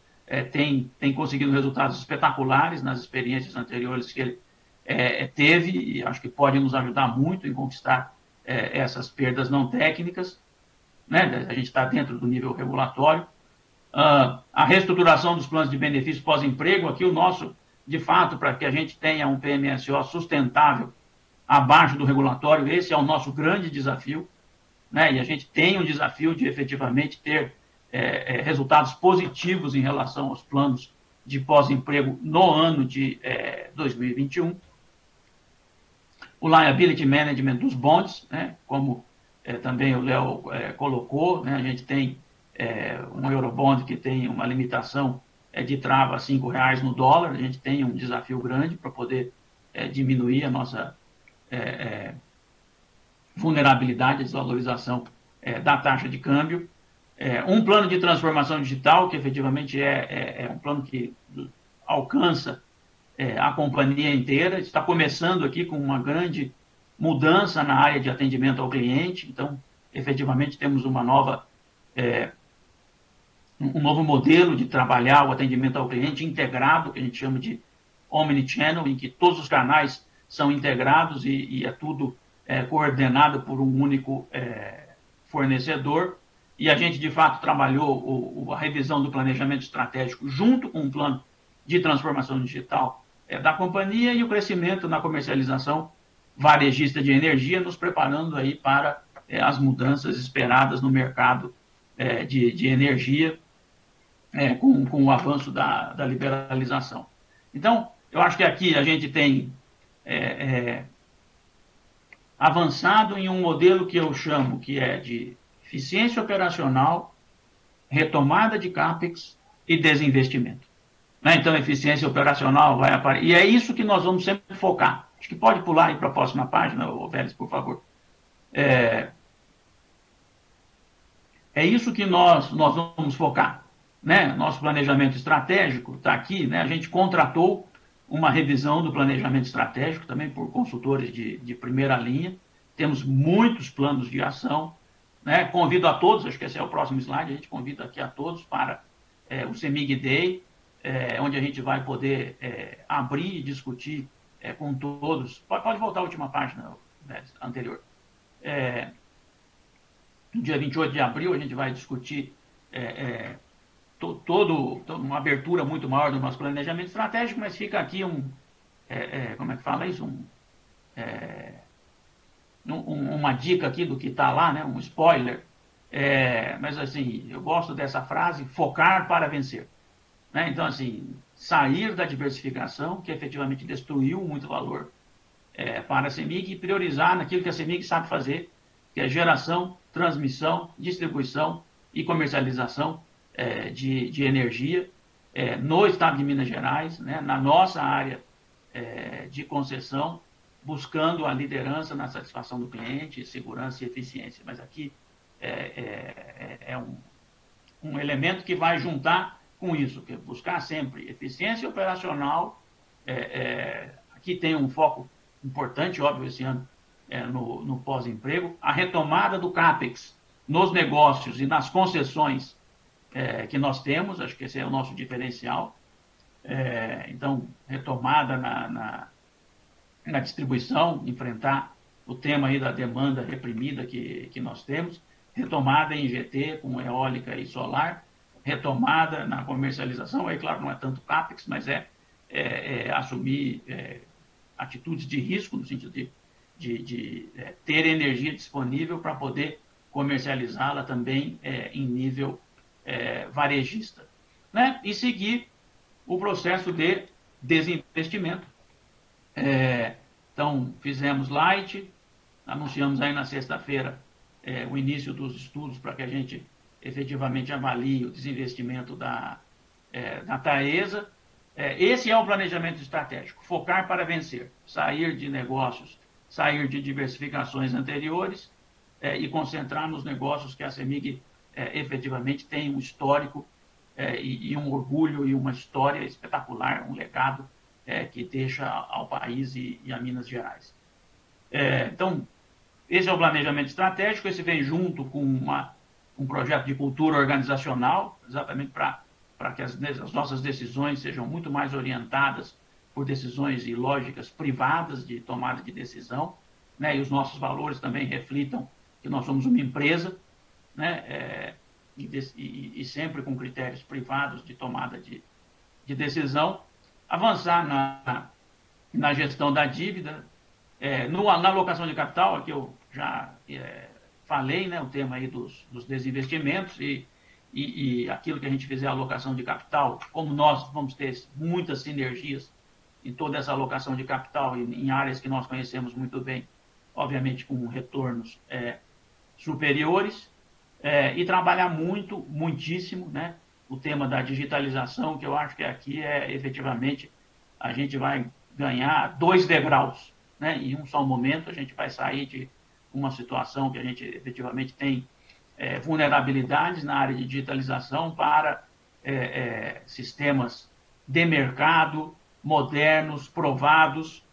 tem conseguido resultados espetaculares nas experiências anteriores que ele teve, e acho que pode nos ajudar muito em conquistar essas perdas não técnicas, né? A gente está dentro do nível regulatório. A reestruturação dos planos de benefício pós-emprego, aqui o nosso, de fato, para que a gente tenha um PMSO sustentável abaixo do regulatório, esse é o nosso grande desafio, né? E a gente tem um desafio de efetivamente ter resultados positivos em relação aos planos de pós-emprego no ano de 2021. O liability management dos bonds, né? Como também o Léo colocou, né? A gente tem um Eurobond que tem uma limitação de trava a R$5 no dólar. A gente tem um desafio grande para poder diminuir a nossa vulnerabilidade, a desvalorização da taxa de câmbio. Um plano de transformação digital, que efetivamente é um plano que alcança a companhia inteira. Está começando aqui com uma grande mudança na área de atendimento ao cliente. Então, efetivamente, temos um novo modelo de trabalhar o atendimento ao cliente integrado, que a gente chama de omnichannel, em que todos os canais são integrados e é tudo coordenado por um único fornecedor. E a gente, de fato, trabalhou a revisão do planejamento estratégico junto com o plano de transformação digital da companhia e o crescimento na comercialização varejista de energia, nos preparando aí para as mudanças esperadas no mercado de energia com o avanço da liberalização. Então, eu acho que aqui a gente tem avançado em um modelo que eu chamo que é de eficiência operacional, retomada de CAPEX e desinvestimento. né? Então, eficiência operacional vai aparecer. E é isso que nós vamos sempre focar. Acho que pode pular aí para a próxima página, Vélez, por favor. É isso que nós vamos focar, né? Nosso planejamento estratégico está aqui, né? A gente contratou uma revisão do planejamento estratégico também por consultores de primeira linha. Temos muitos planos de ação, né? Convido a todos, acho que esse é o próximo slide, a gente convida aqui a todos para o CEMIG Day, onde a gente vai poder abrir e discutir com todos. Pode voltar à última página, anterior. No dia 28 de abril, a gente vai discutir uma abertura muito maior do nosso planejamento estratégico, mas fica aqui como é que fala isso? Uma dica aqui do que está lá, né? Um spoiler. Mas, assim, eu gosto dessa frase, focar para vencer. Né? Então, assim, sair da diversificação, que efetivamente destruiu muito valor para a CEMIG, e priorizar naquilo que a CEMIG sabe fazer, que é geração, transmissão, distribuição e comercialização de energia no estado de Minas Gerais, né, na nossa área de concessão, buscando a liderança na satisfação do cliente, segurança e eficiência. Mas aqui é um elemento que vai juntar com isso, que é buscar sempre eficiência operacional. Aqui tem um foco importante, óbvio, esse ano, no pós-emprego, a retomada do CAPEX nos negócios e nas concessões que nós temos, acho que esse é o nosso diferencial. Então, retomada na distribuição, enfrentar o tema aí da demanda reprimida que nós temos, retomada em GT com eólica e solar, retomada na comercialização, aí claro, não é tanto CAPEX, mas assumir atitudes de risco, no sentido de ter energia disponível para poder comercializá-la também em nível varejista. Né? E seguir o processo de desinvestimento. Então, fizemos light, anunciamos aí na sexta-feira o início dos estudos para que a gente efetivamente avalie o desinvestimento da Taesa. Esse é o planejamento estratégico, focar para vencer, sair de negócios, sair de diversificações anteriores e concentrar nos negócios que a CEMIG efetivamente tem um histórico e um orgulho e uma história espetacular, um legado que deixa ao país e a Minas Gerais. Então, esse é o planejamento estratégico, esse vem junto com um projeto de cultura organizacional, exatamente para que as nossas decisões sejam muito mais orientadas por decisões e lógicas privadas de tomada de decisão, né? E os nossos valores também reflitam que nós somos uma empresa, né? E sempre com critérios privados de tomada de decisão, avançar na gestão da dívida, na alocação de capital, aqui eu já falei, né, o tema aí dos desinvestimentos e aquilo que a gente fizer a alocação de capital, como nós vamos ter muitas sinergias em toda essa alocação de capital em áreas que nós conhecemos muito bem, obviamente com retornos superiores, e trabalhar muitíssimo, né, o tema da digitalização, que eu acho que aqui efetivamente a gente vai ganhar 2 degraus, né, em um só momento a gente vai sair de uma situação que a gente efetivamente tem vulnerabilidades na área de digitalização para sistemas de mercado, modernos, provados,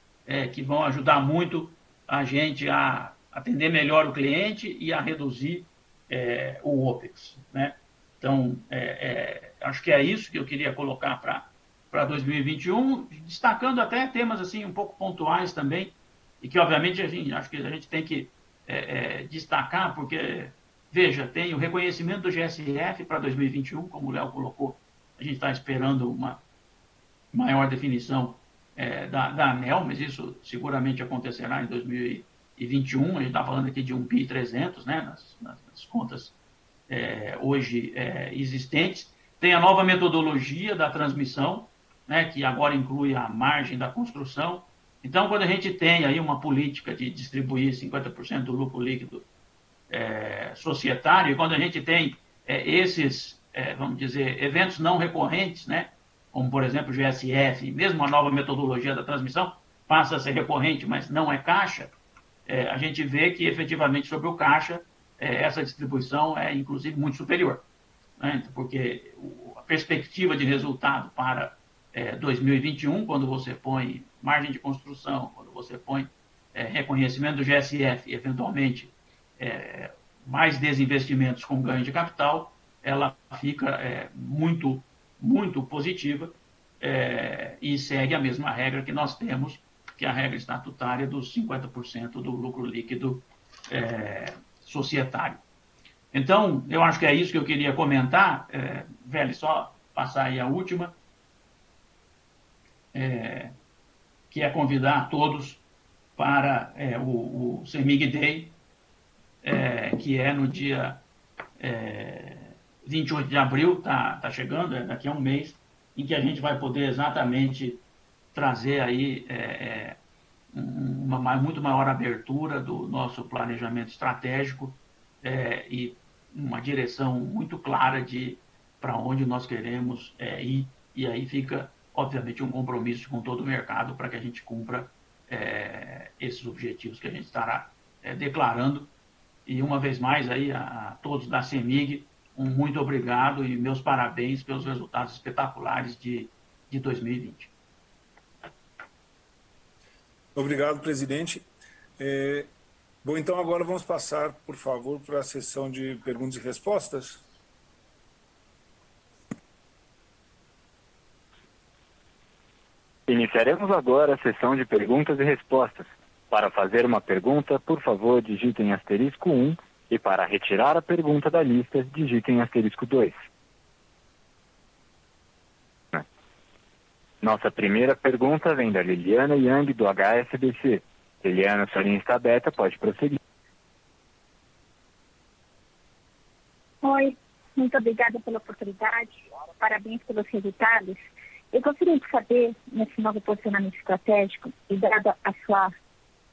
que vão ajudar muito a gente a atender melhor o cliente e a reduzir o OPEX. Né? Então, acho que é isso que eu queria colocar para 2021, destacando até temas assim um pouco pontuais também, e que, obviamente, acho que a gente tem que destacar, porque, veja, tem o reconhecimento do GSF para 2021, como o Léo colocou, a gente está esperando uma maior definição da ANEEL, mas isso seguramente acontecerá em 2021, a gente está falando aqui de 1.300 bi, né, nas contas hoje existentes. Tem a nova metodologia da transmissão, né, que agora inclui a margem da construção. Então, quando a gente tem aí uma política de distribuir 50% do lucro líquido societário, e quando a gente tem esses, vamos dizer, eventos não recorrentes, né, como, por exemplo, o GSF, mesmo a nova metodologia da transmissão, passa a ser recorrente, mas não é caixa, a gente vê que, efetivamente, sobre o caixa, essa distribuição é, inclusive, muito superior, né? Porque a perspectiva de resultado para 2021, quando você põe margem de construção, quando você põe reconhecimento do GSF, eventualmente mais desinvestimentos com ganho de capital, ela fica muito, muito positiva e segue a mesma regra que nós temos, que é a regra estatutária dos 50% do lucro líquido societário. Então, eu acho que é isso que eu queria comentar. Velho, só passar aí a última, que é convidar todos para o CEMIG Day, que é no dia 28 de abril, está chegando, daqui a um mês, em que a gente vai poder exatamente trazer aí uma muito maior abertura do nosso planejamento estratégico e uma direção muito clara de para onde nós queremos ir, e aí fica, obviamente, um compromisso com todo o mercado para que a gente cumpra esses objetivos que a gente estará declarando. E, uma vez mais, aí, a todos da CEMIG, um muito obrigado e meus parabéns pelos resultados espetaculares de 2020. Obrigado, presidente. Bom, então agora vamos passar, por favor, para a sessão de perguntas e respostas. Iniciaremos agora a sessão de perguntas e respostas. Para fazer uma pergunta, por favor, digitem *1 e para retirar a pergunta da lista, digitem *2. Nossa primeira pergunta vem da Liliana Yang, do HSBC. Liliana, sua linha está aberta, pode prosseguir. Oi, muito obrigada pela oportunidade, parabéns pelos resultados. Eu gostaria de saber, nesse novo posicionamento estratégico, e dada a sua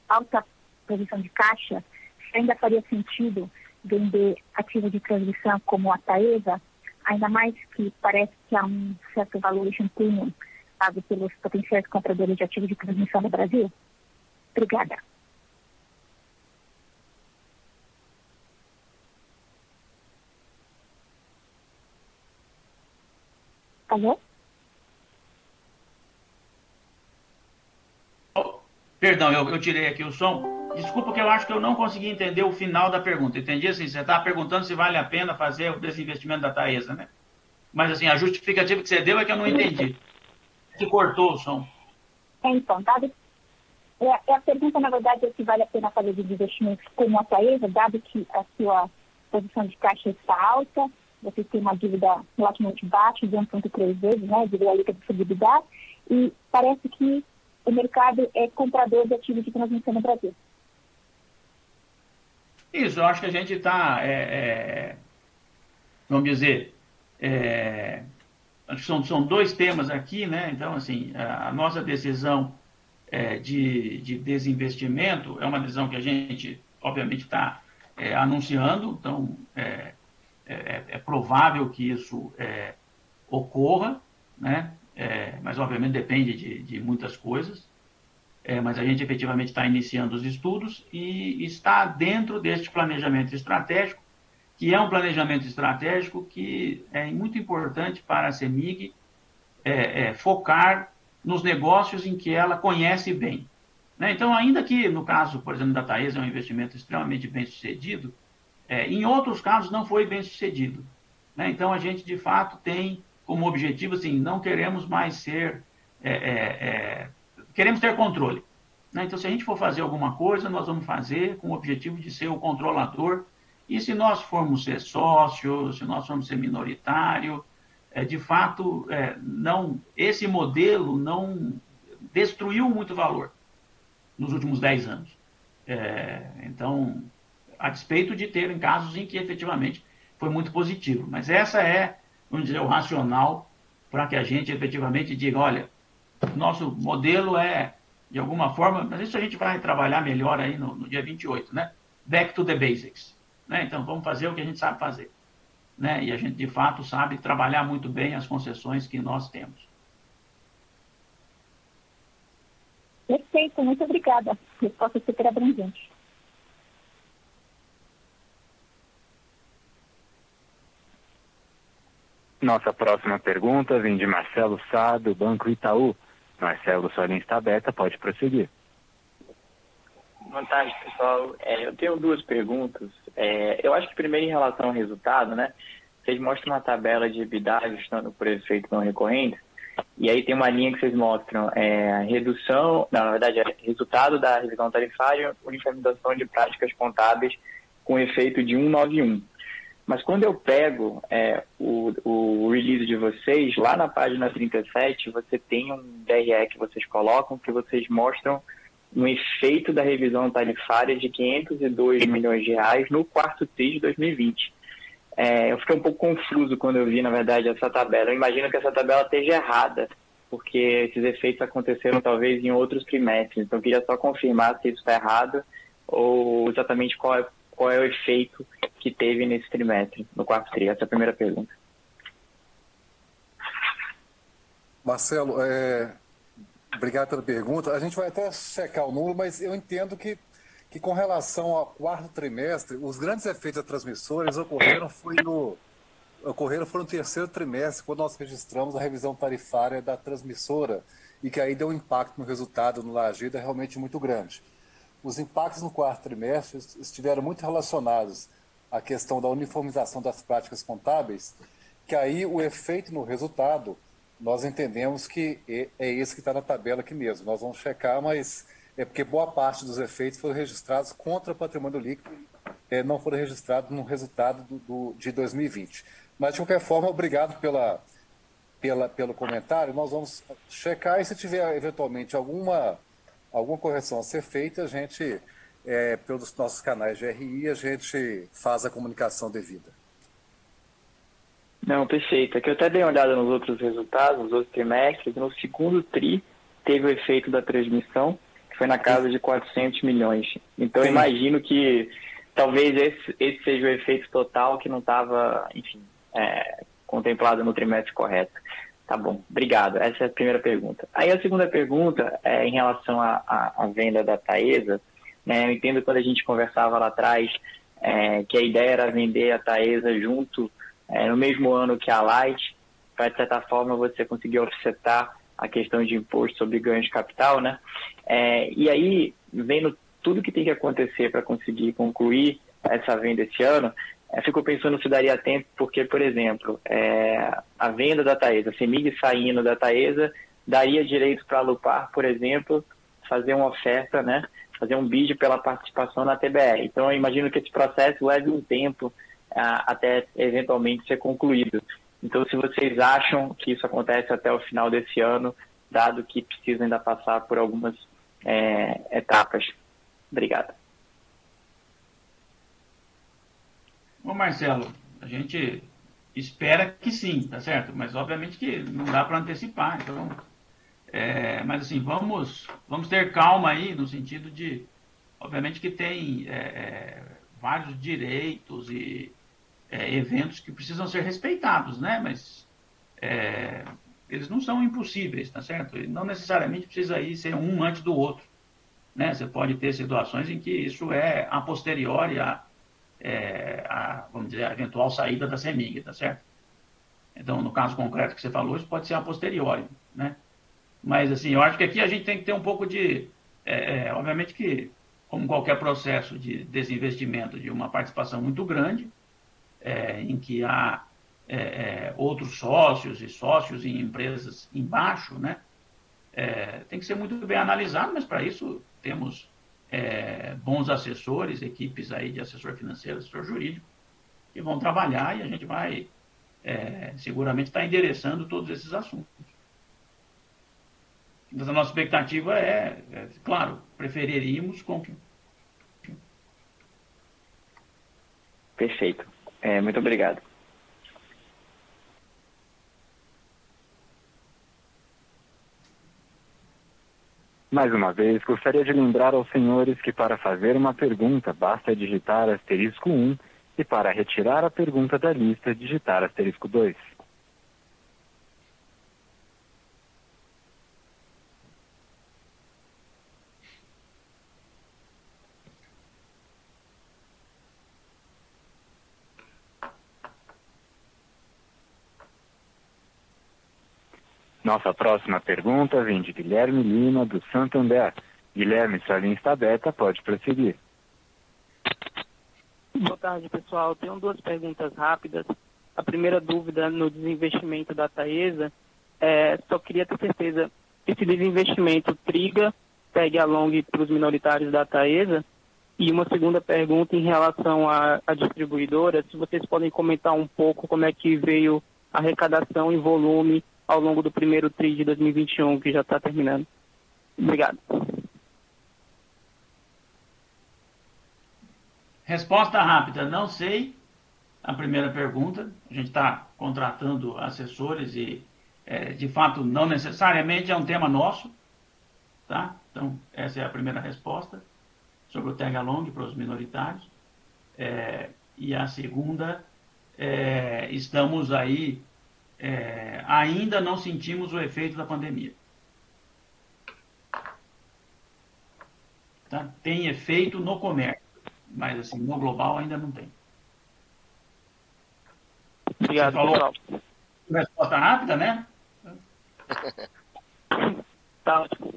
alta posição de caixa, se ainda faria sentido vender ativos de transmissão como a Taesa, ainda mais que parece que há um certo valuation premium pago pelos potenciais compradores de ativos de transmissão no Brasil? Obrigada. Alô? Perdão, eu tirei aqui o som. Desculpa que eu acho que eu não consegui entender o final da pergunta. Entendi assim, você está perguntando se vale a pena fazer o desinvestimento da Taesa, né? Mas assim, a justificativa que você deu é que eu não entendi. Que cortou o som. Então, dado, a pergunta, na verdade, é se vale a pena fazer investimentos como a Taesa, dado que a sua posição de caixa está alta, você tem uma dívida relativamente baixa, de 1,3 vezes, né, dívida líquida de credibilidade, e parece que o mercado é comprador de ativos de transmissão no Brasil. Isso, eu acho que a gente está, vamos dizer, acho que são dois temas aqui, né? Então, assim, a nossa decisão de desinvestimento é uma decisão que a gente, obviamente, está anunciando, então é provável que isso ocorra, né? Mas, obviamente, depende de muitas coisas. Mas a gente efetivamente está iniciando os estudos e está dentro deste planejamento estratégico, que é um planejamento estratégico que é muito importante para a CEMIG focar nos negócios em que ela conhece bem, né? Então, ainda que no caso, por exemplo, da Taesa, é um investimento extremamente bem sucedido, em outros casos não foi bem sucedido, né? Então, a gente de fato tem como objetivo, assim, não queremos mais ser... queremos ter controle, né? Então, se a gente for fazer alguma coisa, nós vamos fazer com o objetivo de ser o controlador. E se nós formos ser sócio, se nós formos ser minoritário, de fato, esse modelo não destruiu muito valor nos últimos 10 anos. Então, a despeito de ter casos em que efetivamente foi muito positivo. Mas essa vamos dizer, o racional para que a gente efetivamente diga, olha, nosso modelo de alguma forma, mas isso a gente vai trabalhar melhor aí no dia 28, né? Back to the basics, né? Então, vamos fazer o que a gente sabe fazer, né? E a gente, de fato, sabe trabalhar muito bem as concessões que nós temos. Perfeito, muito obrigada. Resposta super abrangente. Nossa próxima pergunta vem de Marcelo Sá, do Banco Itaú. Marcelo, sua linha está aberta, pode prosseguir. Boa tarde, pessoal. Eu tenho duas perguntas. Eu acho que primeiro em relação ao resultado, né? Vocês mostram uma tabela de EBITDA ajustando por efeitos não recorrentes, e aí tem uma linha que vocês mostram a redução, na verdade, resultado da revisão tarifária, uniformização de práticas contábeis com efeito de 191. Mas quando eu pego o release de vocês, lá na página 37, você tem um DRE que vocês colocam, que vocês mostram um efeito da revisão tarifária de 502 milhões de reais no quarto TRI de 2020. Eu fiquei um pouco confuso quando eu vi, na verdade, essa tabela. Eu imagino que essa tabela esteja errada, porque esses efeitos aconteceram talvez em outros trimestres. Então, eu queria só confirmar se isso está errado ou exatamente qual é o efeito que teve nesse trimestre, no quarto TRI. Essa é a primeira pergunta. Marcelo, obrigado pela pergunta. A gente vai até checar o número, mas eu entendo que com relação ao quarto trimestre, os grandes efeitos da transmissora ocorreram no terceiro trimestre, quando nós registramos a revisão tarifária da transmissora, e que aí deu um impacto no resultado no Lajeado realmente muito grande. Os impactos no quarto trimestre estiveram muito relacionados à questão da uniformização das práticas contábeis, que aí o efeito no resultado, nós entendemos que é esse que está na tabela aqui mesmo. Nós vamos checar, mas é porque boa parte dos efeitos foram registrados contra patrimônio líquido, não foram registrados no resultado de 2020. Mas, de qualquer forma, obrigado pelo comentário. Nós vamos checar e, se tiver, eventualmente, alguma correção a ser feita, a gente, pelos nossos canais de RI, a gente faz a comunicação devida. Não, perfeito. Aqui eu até dei uma olhada nos outros resultados, nos outros trimestres. No segundo TRI, teve o efeito da transmissão, que foi na casa de 400 milhões. Então, eu imagino que talvez esse seja o efeito total que não estava, enfim, contemplado no trimestre correto. Tá bom, obrigado. Essa é a primeira pergunta. Aí a segunda pergunta é em relação à venda da Taesa. Né? Eu entendo quando a gente conversava lá atrás que a ideia era vender a Taesa junto, no mesmo ano que a Light, para, de certa forma, você conseguir offsetar a questão de imposto sobre ganhos de capital, né? E aí, vendo tudo que tem que acontecer para conseguir concluir essa venda esse ano, fico pensando se daria tempo, porque, por exemplo, a venda da Taesa, a CEMIG saindo da Taesa, daria direito para a Alupar, por exemplo, fazer uma oferta, né? Fazer um bid pela participação na TBR. Então, eu imagino que esse processo leve um tempo até eventualmente ser concluído. Então, se vocês acham que isso acontece até o final desse ano, dado que precisa ainda passar por algumas etapas. Obrigado. Ô Marcelo, a gente espera que sim, tá certo? Mas obviamente que não dá para antecipar. Então, mas assim, vamos ter calma aí, no sentido de, obviamente que tem vários direitos e eventos que precisam ser respeitados, né? Mas eles não são impossíveis, tá certo? E não necessariamente precisa ir ser um antes do outro, né? Você pode ter situações em que isso é a posteriori vamos dizer, a eventual saída da CEMIG, tá certo? Então, no caso concreto que você falou, isso pode ser a posteriori, né? Mas, assim, eu acho que aqui a gente tem que ter um pouco de... obviamente que, como qualquer processo de desinvestimento de uma participação muito grande, em que há outros sócios e sócios em empresas embaixo, né? Tem que ser muito bem analisado, mas para isso temos bons assessores, equipes aí de assessor financeiro, assessor jurídico, que vão trabalhar e a gente vai seguramente estar endereçando todos esses assuntos. Então, a nossa expectativa claro, preferiríamos com que... Perfeito. Muito obrigado. Mais uma vez, gostaria de lembrar aos senhores que para fazer uma pergunta basta digitar *1 e para retirar a pergunta da lista digitar *2. Nossa próxima pergunta vem de Guilherme Lima, do Santander. Guilherme, sua linha está aberta, pode prosseguir. Boa tarde, pessoal. Tenho duas perguntas rápidas. A primeira dúvida no desinvestimento da Taesa, só queria ter certeza, esse desinvestimento triga, segue a long para os minoritários da Taesa? E uma segunda pergunta em relação à distribuidora, se vocês podem comentar um pouco como é que veio a arrecadação em volume ao longo do primeiro TRI de 2021, que já está terminando. Obrigado. Resposta rápida, não sei. A primeira pergunta, a gente está contratando assessores e, de fato, não necessariamente é um tema nosso, tá? Então, essa é a primeira resposta sobre o tag-along para os minoritários. E a segunda, estamos aí, ainda não sentimos o efeito da pandemia. Tá? Tem efeito no comércio, mas assim, no global ainda não tem. Obrigado, Você falou pessoal. Resposta rápida, né? Tá ótimo.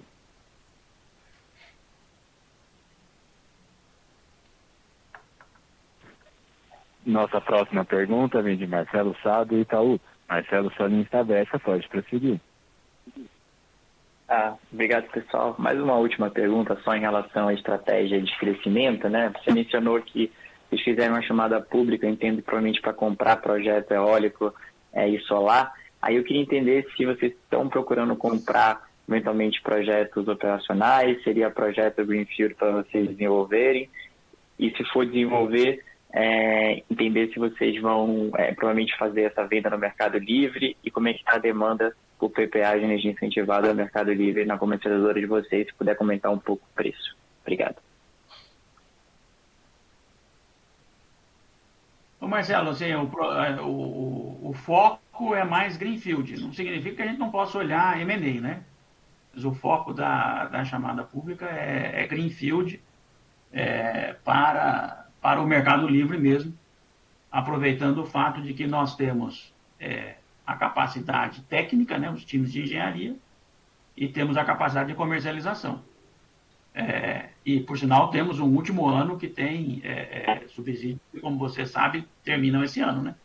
Nossa próxima pergunta vem de Marcelo Sá, do Itaú. Marcelo, sua linha está aberta, pode prosseguir. Obrigado, pessoal. Mais uma última pergunta só em relação à estratégia de crescimento, né? Você mencionou que vocês fizeram uma chamada pública, eu entendo, provavelmente para comprar projeto eólico e solar. Aí eu queria entender se vocês estão procurando comprar eventualmente projetos operacionais, seria projeto Greenfield para vocês desenvolverem, e se for desenvolver, entender se vocês vão provavelmente fazer essa venda no Mercado Livre e como é que está a demanda por PPA de energia incentivada no Mercado Livre na comercializadora de vocês, se puder comentar um pouco o preço. Obrigado. Ô Marcelo, assim, o foco é mais Greenfield. Não significa que a gente não possa olhar M&A, né? Mas o foco da chamada pública é Greenfield para o Mercado Livre mesmo, aproveitando o fato de que nós temos a capacidade técnica, né, os times de engenharia, e temos a capacidade de comercialização. E, por sinal, temos um último ano que tem subsídio, que, como você sabe, terminam esse ano, né?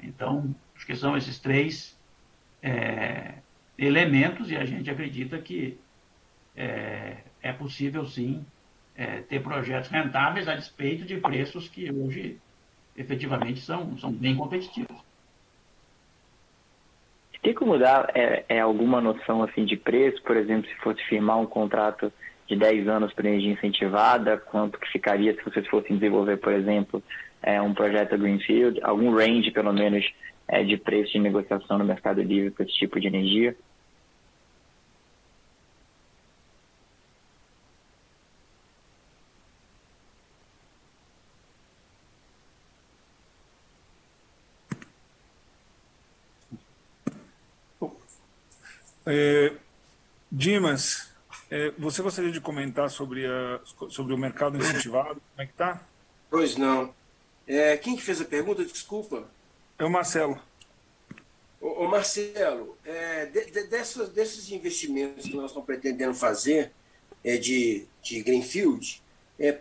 Então, acho que são esses três elementos, e a gente acredita que é possível, sim, ter projetos rentáveis a despeito de preços que hoje, efetivamente, são bem competitivos. Tem como dar alguma noção assim, de preço, por exemplo, se fosse firmar um contrato de 10 anos para energia incentivada, quanto que ficaria se vocês fossem desenvolver, por exemplo, um projeto Greenfield, algum range, pelo menos, de preço de negociação no Mercado Livre para esse tipo de energia? Dimas, você gostaria de comentar sobre o mercado incentivado? Como é que está? Pois não. Quem que fez a pergunta? Desculpa. É o Marcelo. Ô Marcelo, desses investimentos que nós estamos pretendendo fazer de Greenfield,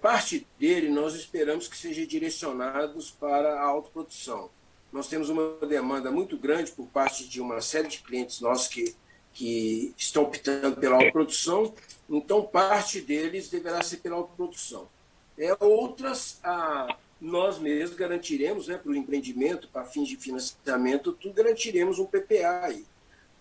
parte dele nós esperamos que seja direcionados para a autoprodução. Nós temos uma demanda muito grande por parte de uma série de clientes nossos que estão optando pela autoprodução, então parte deles deverá ser pela autoprodução. Outras, nós mesmos garantiremos, para o empreendimento, para fins de financiamento, tudo garantiremos um PPA aí.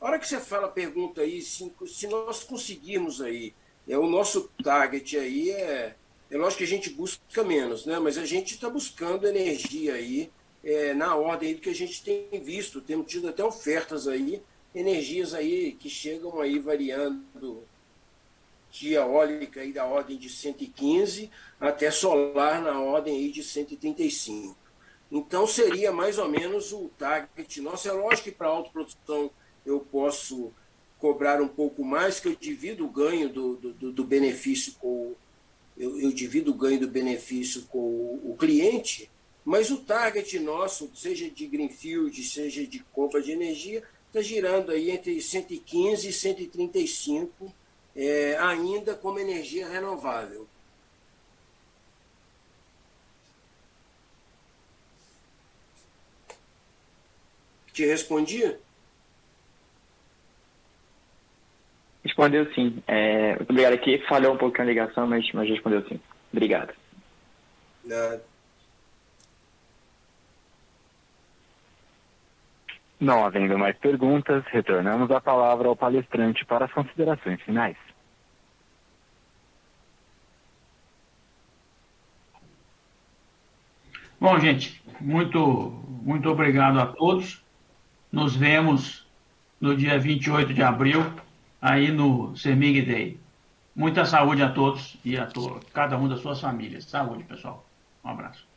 A hora que você pergunta aí, se nós conseguirmos aí, o nosso target aí é lógico que a gente busca menos, né? Mas a gente está buscando energia aí, na ordem aí do que a gente tem visto, temos tido até ofertas aí, energias aí que chegam aí variando de eólica aí da ordem de 115 até solar na ordem aí de 135. Então seria mais ou menos o target nosso. É lógico que para autoprodução eu posso cobrar um pouco mais, que eu divido o ganho do benefício com eu divido o ganho do benefício com o cliente, mas o target nosso, seja de Greenfield, seja de compra de energia, está girando aí entre 115 e 135, ainda como energia renovável. Te respondi? Respondeu sim. Muito obrigado aqui. Falhou um pouquinho a ligação, mas respondeu sim. Obrigado. Nada. Não havendo mais perguntas, retornamos a palavra ao palestrante para as considerações finais. Bom, gente, muito obrigado a todos. Nos vemos no dia 28 de abril, aí no CEMIG Day. Muita saúde a todos e a cada uma das suas famílias. Saúde, pessoal. Um abraço.